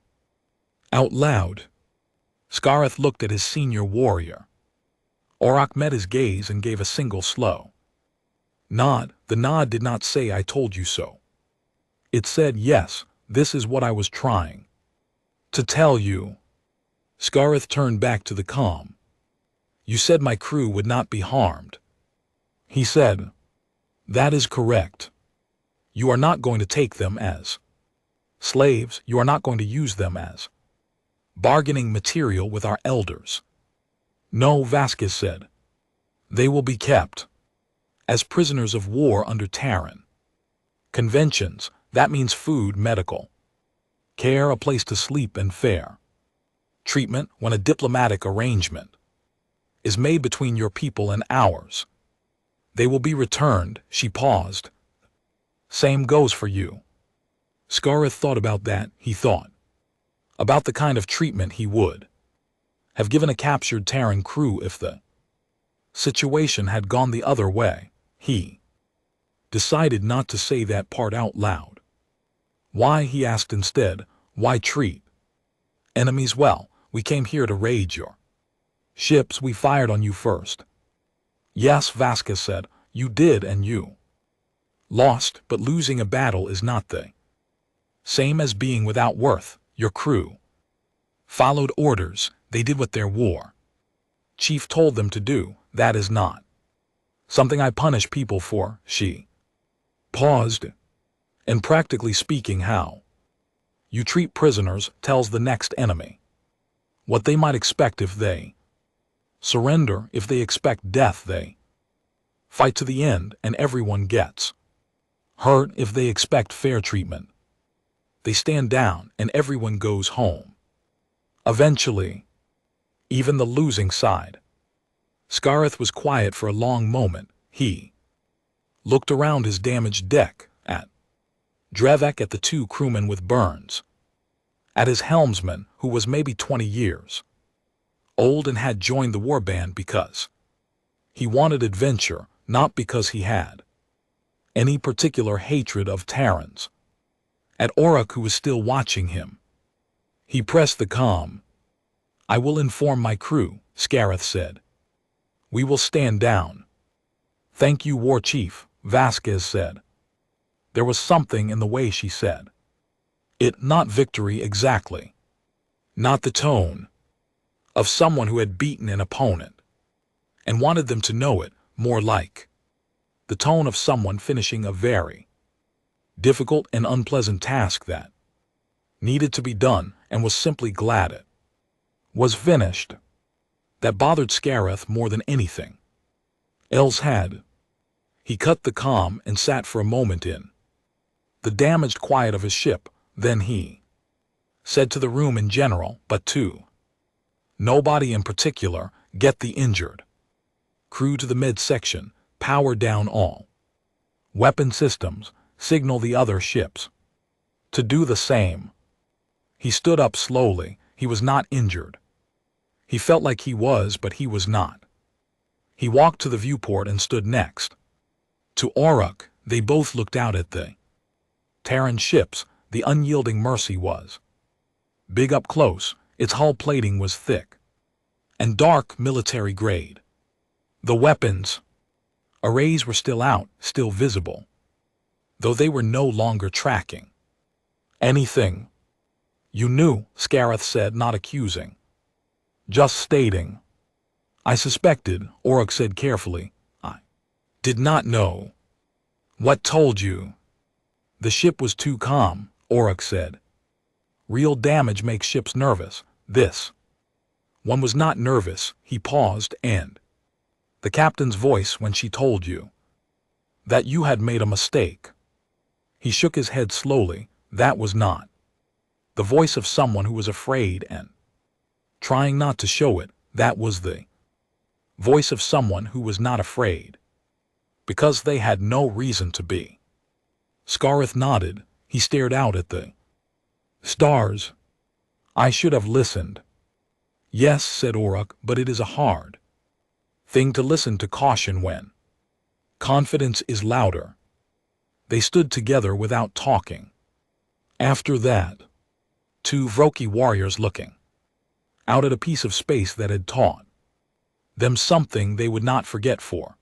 out loud. Scareth looked at his senior warrior. Aurak met his gaze and gave a single slow nod. The nod did not say, "I told you so." It said, "Yes, this is what I was trying to tell you." Scareth turned back to the comm. "You said my crew would not be harmed." He said, "That is correct. You are not going to take them as slaves. You are not going to use them as bargaining material with our elders." "No," Vasquez said. "They will be kept as prisoners of war under Terran conventions. That means food, medical care, a place to sleep, and fair treatment when a diplomatic arrangement is made between your people and ours. They will be returned." She paused. "Same goes for you." Scareth thought about that. He thought about the kind of treatment he would have given a captured Terran crew if the situation had gone the other way. He decided not to say that part out loud. "Why?" he asked instead. "Why treat enemies well? We came here to raid your ships. We fired on you first." "Yes," Vasquez said, "you did, and you lost, but losing a battle is not the same as being without worth. Your crew followed orders. They did what their war chief told them to do. That is not something I punish people for." She paused. "And practically speaking, how you treat prisoners tells the next enemy what they might expect if they surrender. If they expect death, they fight to the end, and everyone gets hurt. If they expect fair treatment, they stand down, and everyone goes home eventually, even the losing side." Scareth was quiet for a long moment. He looked around his damaged deck, at Drevek, at the two crewmen with burns, at his helmsman, who was maybe 20 years old and had joined the warband because he wanted adventure, not because he had any particular hatred of Terrans. At Orok, who was still watching him, he pressed the comm. "I will inform my crew," Scareth said. "We will stand down." "Thank you, War Chief," Vasquez said. There was something in the way she said it, not victory exactly, not the tone of someone who had beaten an opponent and wanted them to know it, more like the tone of someone finishing a very difficult and unpleasant task that needed to be done and was simply glad it was finished. That bothered Scareth more than anything else had. He cut the comm and sat for a moment in the damaged quiet of his ship. Then he said to the room in general, but to nobody in particular, "Get the injured crew to the midsection, power down all weapon systems, signal the other ships to do the same." He stood up slowly. He was not injured. He felt like he was, but he was not. He walked to the viewport and stood next to Orok. They both looked out at the Terran ships. The unyielding Mercy was big up close. Its hull plating was thick and dark, military grade. The weapons arrays were still out, still visible, though they were no longer tracking anything. "You knew," Scareth said, not accusing, just stating. "I suspected," Orok said carefully. "I did not know." "What told you?" "The ship was too calm," Orok said. "Real damage makes ships nervous. This one was not nervous." He paused. "And the captain's voice when she told you that you had made a mistake." He shook his head slowly. "That was not the voice of someone who was afraid and trying not to show it. That was the voice of someone who was not afraid because they had no reason to be." Scareth nodded. He stared out at the stars. "I should have listened." "Yes," said Orok, "but it is a hard thing to listen to caution when confidence is louder." They stood together without talking. After that, two Vroki warriors looking out at a piece of space that had taught them something they would not forget for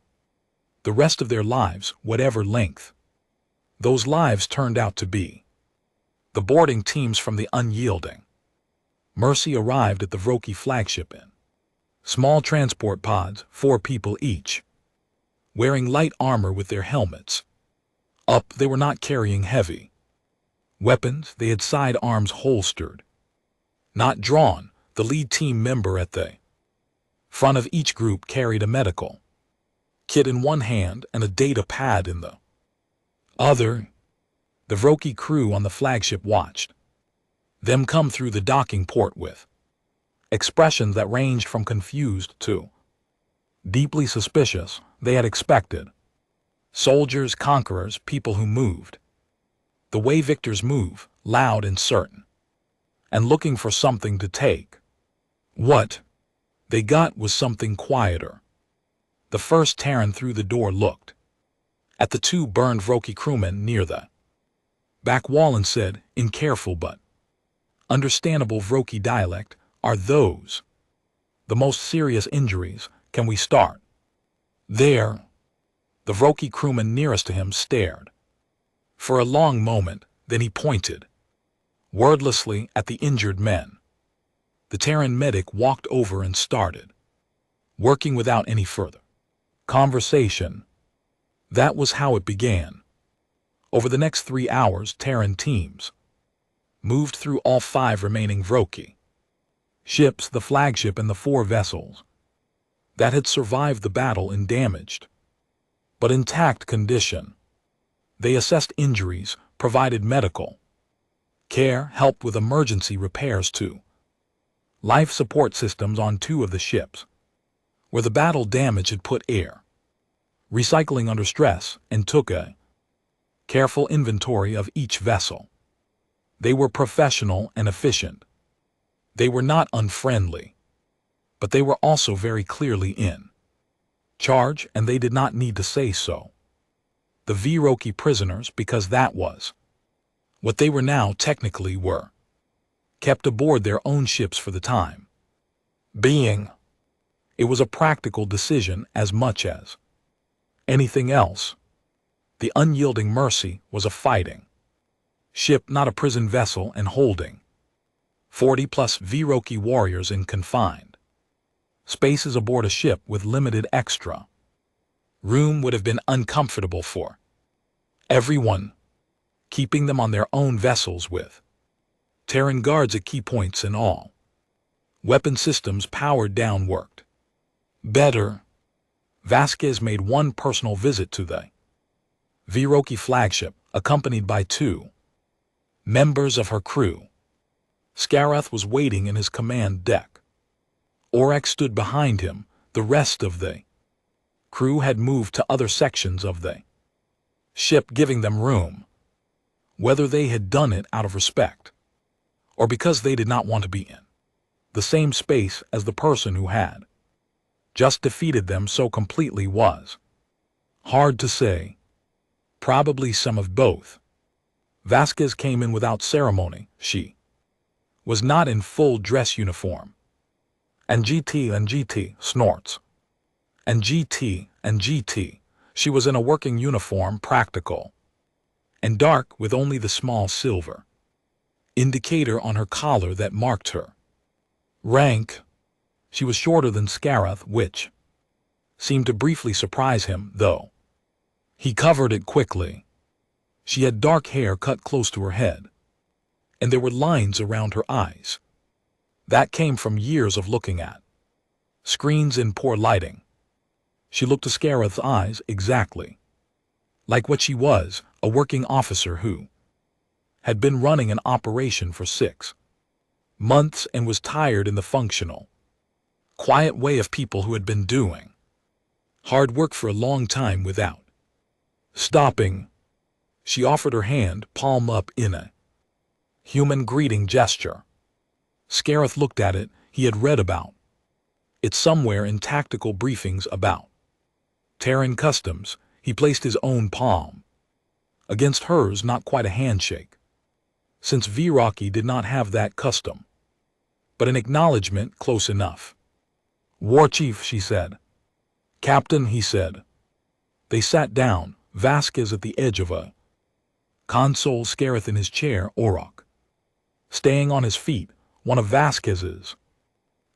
the rest of their lives, whatever length those lives turned out to be. The boarding teams from the unyielding Mercy arrived at the Vroki flagship in small transport pods, 4 people each, wearing light armor with their helmets up. They were not carrying heavy weapons. They had sidearms holstered, not drawn. The lead team member at the front of each group carried a medical kit in one hand and a data pad in the other. The Vroki crew on the flagship watched them come through the docking port with expressions that ranged from confused to deeply suspicious. They had expected soldiers, conquerors, people who moved the way victors move, loud and certain, and looking for something to take. What they got was something quieter. The first Terran through the door looked at the 2 burned Vroki crewmen near the back wall and said, in careful but understandable Vroki dialect, "Are those the most serious injuries? Can we start there?" The Vroki crewman nearest to him stared for a long moment. Then he pointed wordlessly at the injured men. The Terran medic walked over and started working without any further conversation. That was how it began. Over the next 3 hours, Terran teams moved through all 5 remaining Vroki ships, the flagship and the 4 vessels that had survived the battle in damaged but intact condition. They assessed injuries, provided medical care, helped with emergency repairs to life support systems on 2 of the ships where the battle damage had put air recycling under stress, and took a careful inventory of each vessel. They were professional and efficient. They were not unfriendly, but they were also very clearly in charge, and they did not need to say so. the Viroki prisoners, because that was what they were now technically were, kept aboard their own ships for the time being. It was a practical decision as much as anything else. The unyielding Mercy was a fighting ship, not a prison vessel, and holding 40-plus Viroki warriors in confined spaces aboard a ship with limited extra room would have been uncomfortable for everyone. Keeping them on their own vessels with Terran guards at key points and all weapon systems powered down worked better. Vasquez made one personal visit to the Viroki flagship, accompanied by 2 members of her crew. Scareth was waiting in his command deck. Oryx stood behind him. The rest of the crew had moved to other sections of the ship, giving them room, whether they had done it out of respect or because they did not want to be in the same space as the person who had just defeated them so completely was hard to say. Probably some of both. Vasquez came in without ceremony. She was not in full dress uniform. And GT snorts. And GT. She was in a working uniform, practical and dark, with only the small silver indicator on her collar that marked her rank. She was shorter than Scareth, which seemed to briefly surprise him, though he covered it quickly. She had dark hair cut close to her head, and there were lines around her eyes that came from years of looking at screens in poor lighting. She looked to Scareth's eyes exactly like what she was, a working officer who had been running an operation for 6 months and was tired in the functional, quiet way of people who had been doing hard work for a long time without stopping. She offered her hand, palm up, in a human greeting gesture. Scareth looked at it. He had read about it somewhere in tactical briefings about Terran customs. He placed his own palm against hers, not quite a handshake, since Viroki did not have that custom, but an acknowledgement close enough. War Chief, she said. Captain, he said. They sat down, Vasquez at the edge of a console, Scareth in his chair, Orok staying on his feet. One of Vasquez's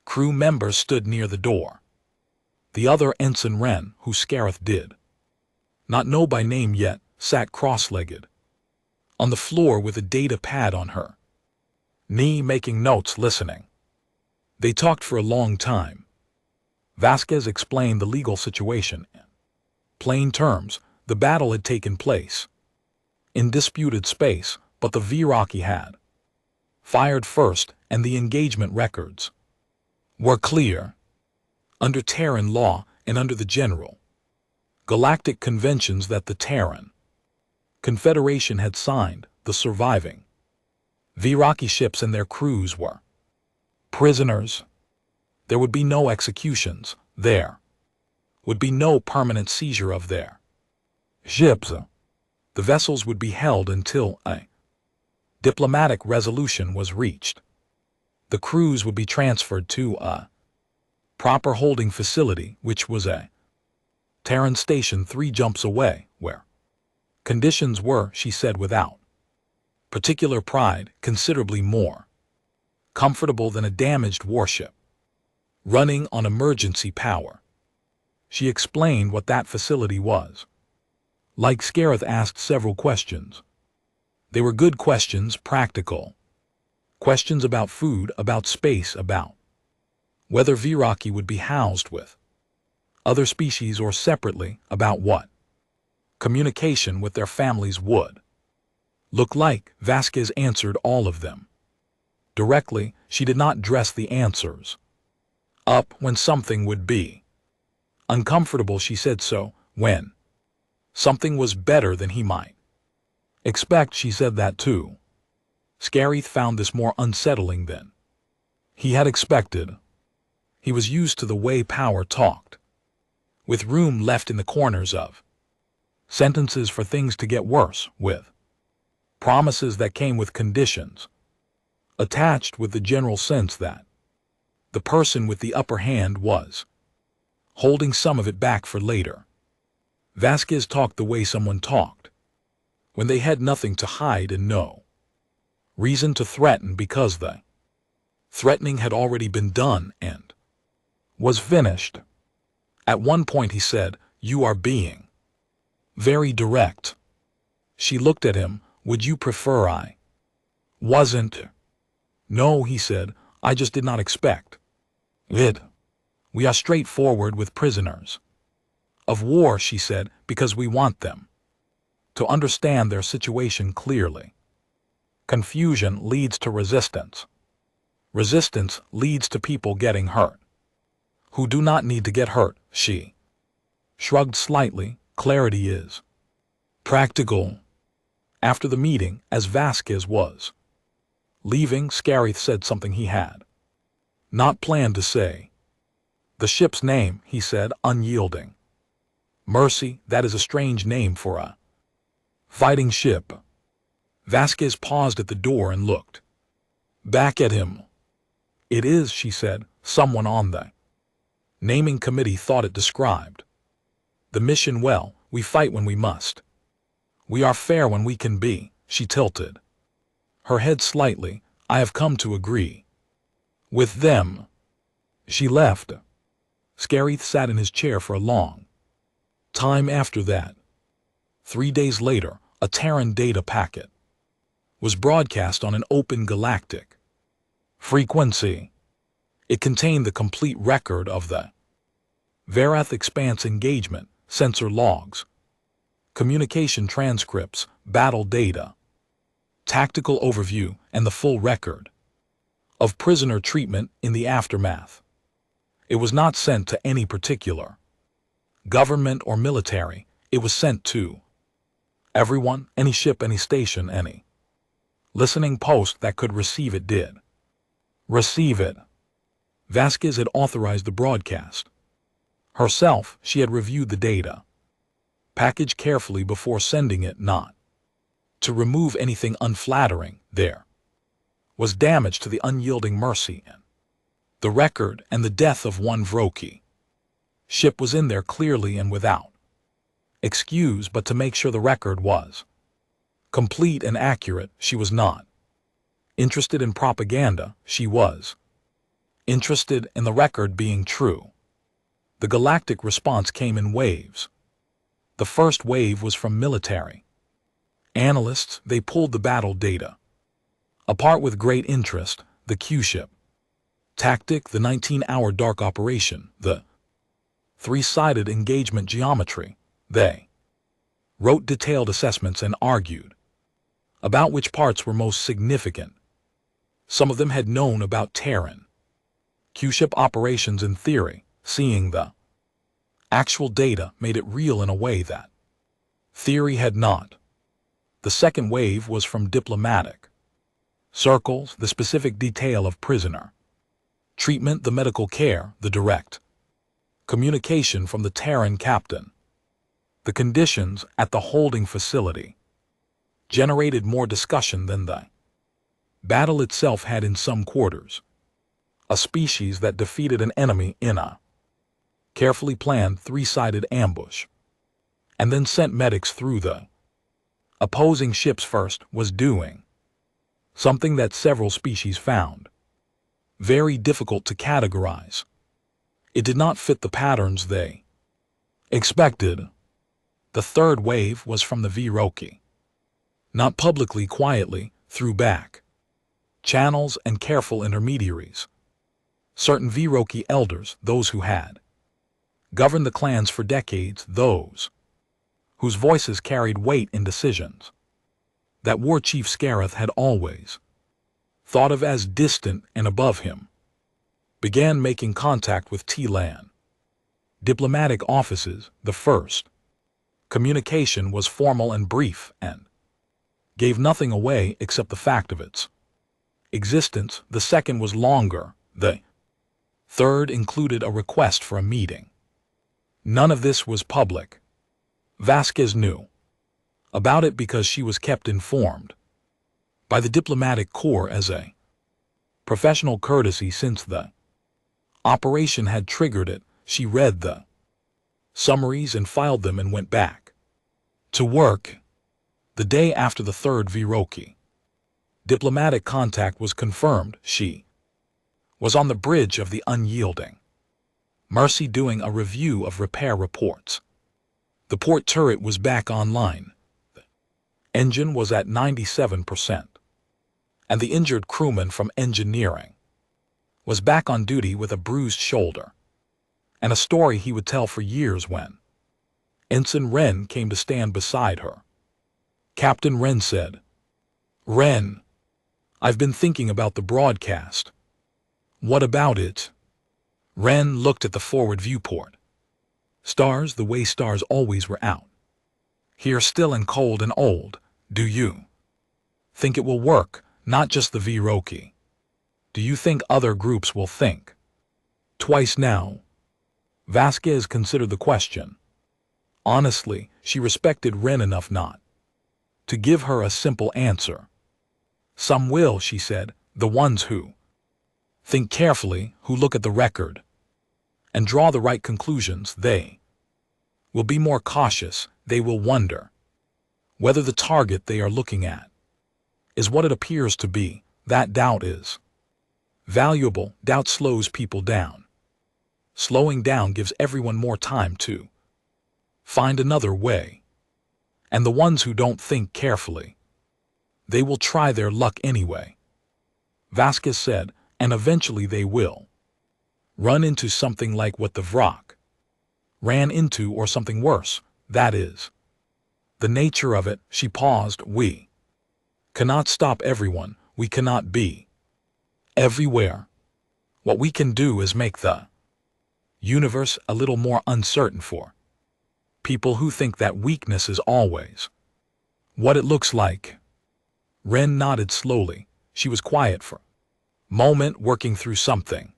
crew members stood near the door. The other, Ensign Wren, who Scareth did not know by name yet, sat cross-legged on the floor with a data pad on her knee, making notes, listening. They talked for a long time. Vasquez explained the legal situation in plain terms. The battle had taken place in disputed space, but the Viroki had fired first, and the engagement records were clear under Terran law and under the general galactic conventions that the Terran Confederation had signed. The surviving Viroki ships and their crews were prisoners. There would be no executions. There would be no permanent seizure of their ships. The vessels would be held until a diplomatic resolution was reached. The crews would be transferred to a proper holding facility, which was a Terran station 3 jumps away, where conditions were, she said without particular pride, considerably more comfortable than a damaged warship running on emergency power. She explained what that facility was. Like, Scareth asked several questions. They were good questions, practical questions about food, about space, about whether Viroki would be housed with other species or separately, about what communication with their families would look like. Vasquez answered all of them directly. She did not dress the answers up when something would be uncomfortable. She said so when something was better than he might expect. She said that too. Scareth found this more unsettling than he had expected. He was used to the way power talked, with room left in the corners of sentences for things to get worse, with promises that came with conditions, attached with the general sense that the person with the upper hand was holding some of it back for later. Vasquez talked the way someone talked, when they had nothing to hide and no reason to threaten because the threatening had already been done and was finished. At one point he said, "You are being very direct." She looked at him. "Would you prefer I wasn't?" "No," he said, "I just did not expect it. We are straightforward with prisoners of war," she said, "because we want them to understand their situation clearly. Confusion leads to resistance. Resistance leads to people getting hurt who do not need to get hurt." She shrugged slightly. "Clarity is practical." After the meeting, as Vasquez was leaving, Scarith said something he had not planned to say. "The ship's name," he said, unyielding. "Mercy, that is a strange name for a fighting ship." Vasquez paused at the door and looked back at him. "It is," she said. "Someone on the naming committee thought it described the mission well. We fight when we must. We are fair when we can be." She tilted her head slightly. "I have come to agree with them." She left. Scarith sat in his chair for a long time after that. 3 days later, a Terran data packet was broadcast on an open galactic frequency. It contained the complete record of the Verath Expanse engagement, sensor logs, communication transcripts, battle data, tactical overview, and the full record of prisoner treatment in the aftermath. It was not sent to any particular government or military. It was sent to everyone, any ship, any station, any listening post that could receive it did receive it. Vasquez had authorized the broadcast. Herself, she had reviewed the data package carefully before sending it, not to remove anything unflattering. There was damage to the unyielding Mercy and the record, and the death of one Vroki ship was in there clearly and without excuse, but to make sure the record was complete and accurate. She was not interested in propaganda. She was interested in the record being true. The galactic response came in waves. The first wave was from military analysts. They pulled the battle data apart with great interest. The Q-ship tactic, the 19-hour dark operation, the 3-sided engagement geometry. They wrote detailed assessments and argued about which parts were most significant. Some of them had known about Terran Q-ship operations in theory. Seeing the actual data made it real in a way that theory had not. The second wave was from diplomatic circles, the specific detail of prisoner treatment, the medical care, the direct communication from the Terran captain. The conditions at the holding facility generated more discussion than the battle itself had in some quarters. A species that defeated an enemy in a carefully planned 3-sided ambush, and then sent medics through the opposing ships first, was doing something that several species found very difficult to categorize. It did not fit the patterns they expected. The third wave was from the Vroki. Not publicly, quietly, through back channels and careful intermediaries. Certain Vroki elders, those who had governed the clans for decades, those whose voices carried weight in decisions that War Chief Scarith had always thought of as distant and above him, began making contact with T-Lan diplomatic offices. The first communication was formal and brief and gave nothing away except the fact of its existence. The second was longer. The third included a request for a meeting. None of this was public. Vasquez knew about it because she was kept informed by the diplomatic corps as a professional courtesy since the operation had triggered it. She read the summaries and filed them and went back to work. The day after the third Viroqui diplomatic contact was confirmed, she was on the bridge of the unyielding Mercy doing a review of repair reports. The port turret was back online. The engine was at 97%. And the injured crewman from engineering was back on duty with a bruised shoulder and a story he would tell for years when Ensign Wren came to stand beside her. Captain Wren said, "Wren, I've been thinking about the broadcast." "What about it?" Wren looked at the forward viewport. Stars the way stars always were out. Here still and cold and old. Do you think it will work? Not just the Viroqui. Do you think other groups will think twice now? Vasquez considered the question. Honestly, she respected Wren enough not to give her a simple answer. Some will, she said, the ones who think carefully, who look at the record and draw the right conclusions. They will be more cautious. They will wonder whether the target they are looking at is what it appears to be. That doubt is valuable. Doubt slows people down. Slowing down gives everyone more time to find another way. And the ones who don't think carefully, they will try their luck anyway. Vasquez said, and eventually they will run into something like what the Vrock ran into, or something worse. That is the nature of it. She paused. We cannot stop everyone. We cannot be everywhere. What we can do is make the universe a little more uncertain for people who think that weakness is always what it looks like. Wren nodded slowly. She was quiet for a moment, working through something.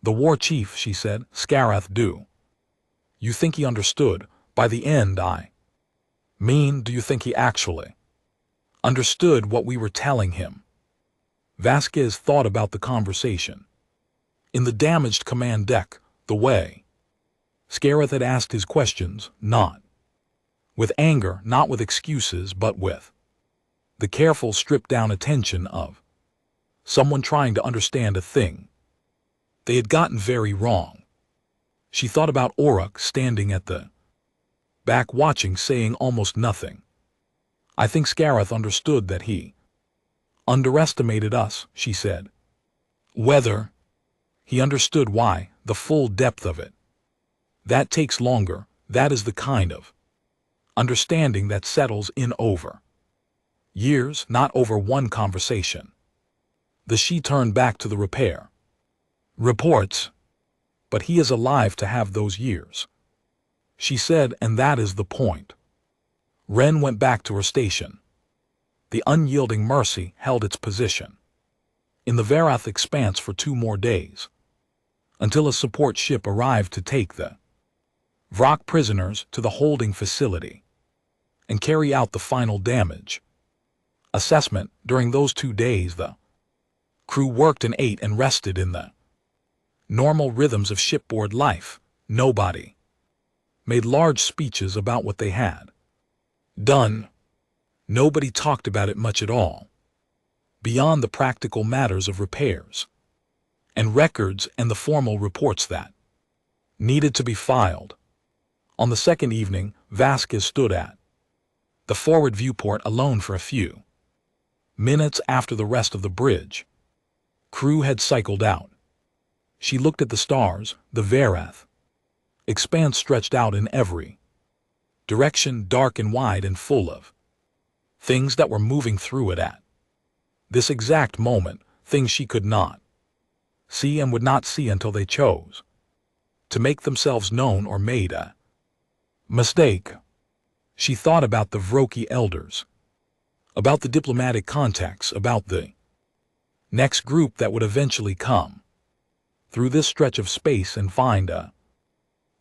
The war chief, she said, Scarath, do you think he understood by the end? I mean, do you think he actually understood what we were telling him? Vasquez thought about the conversation in the damaged command deck, the way Scarath had asked his questions, not with anger, not with excuses, but with the careful, stripped-down attention of someone trying to understand a thing they had gotten very wrong. She thought about Oruk standing at the back watching, saying almost nothing. I think Scarath understood that he underestimated us, she said. Whether he understood why, the full depth of it, that takes longer. That is the kind of understanding that settles in over years, not over one conversation. She turned back to the repair reports. But he is alive to have those years, she said, and that is the point. Wren went back to her station. The unyielding Mercy held its position in the Varath expanse for 2 more days, until a support ship arrived to take the Vrock prisoners to the holding facility and carry out the final damage assessment. During those 2 days, the crew worked and ate and rested in the normal rhythms of shipboard life. Nobody made large speeches about what they had done. Nobody talked about it much at all, beyond the practical matters of repairs and records and the formal reports that needed to be filed. On the second evening, Vasquez stood at the forward viewport alone for a few minutes after the rest of the bridge crew had cycled out. She looked at the stars. The Varath expanse stretched out in every direction, dark and wide and full of things that were moving through it at this exact moment, things she could not see and would not see until they chose to make themselves known or made a mistake. She thought about the Vroki elders, about the diplomatic contacts, about the next group that would eventually come through this stretch of space and find a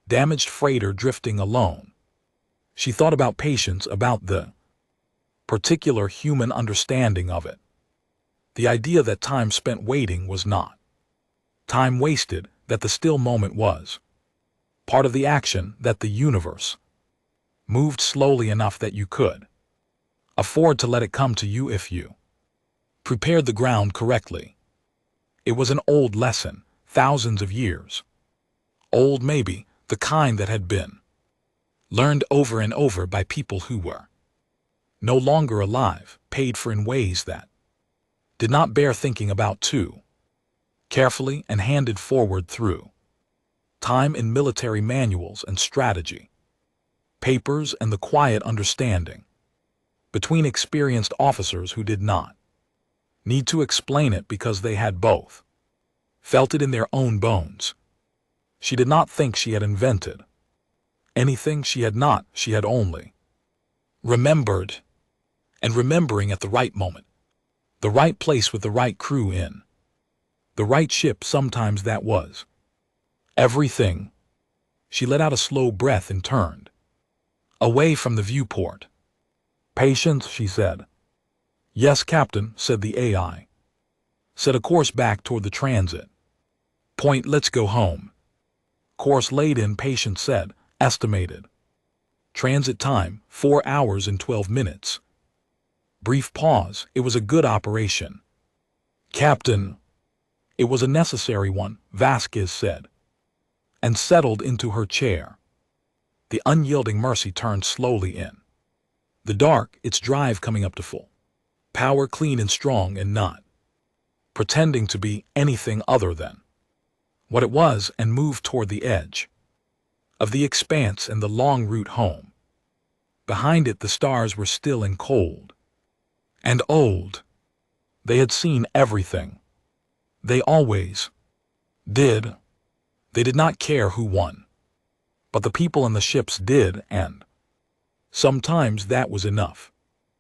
damaged freighter drifting alone. She thought about patience, about the particular human understanding of it. The idea that time spent waiting was not time wasted, that the still moment was part of the action, that the universe moved slowly enough that you could afford to let it come to you if you prepared the ground correctly. It was an old lesson, thousands of years old, maybe, the kind that had been learned over and over by people who were no longer alive, paid for in ways that did not bear thinking about too carefully, and handed forward through time in military manuals and strategy papers, and the quiet understanding between experienced officers who did not need to explain it because they had both felt it in their own bones. She did not think she had invented anything. She had not. She had only remembered, and remembering at the right moment, the right place with the right crew in the right ship. Sometimes that was everything. She let out a slow breath and turned away from the viewport. Patience, she said. Yes, Captain, said the AI. Set a course back toward the transit point. Let's go home. Course laid in, Patience said. Estimated transit time, 4 hours and 12 minutes. Brief pause. It was a good operation, Captain. It was a necessary one, Vasquez said, and settled into her chair. The unyielding Mercy turned slowly in the dark, its drive coming up to full power, clean and strong, and not pretending to be anything other than what it was, and moved toward the edge of the expanse and the long route home. Behind it, the stars were still and cold and old. They had seen everything. They always did. They did not care who won, but the people and the ships did, and sometimes that was enough.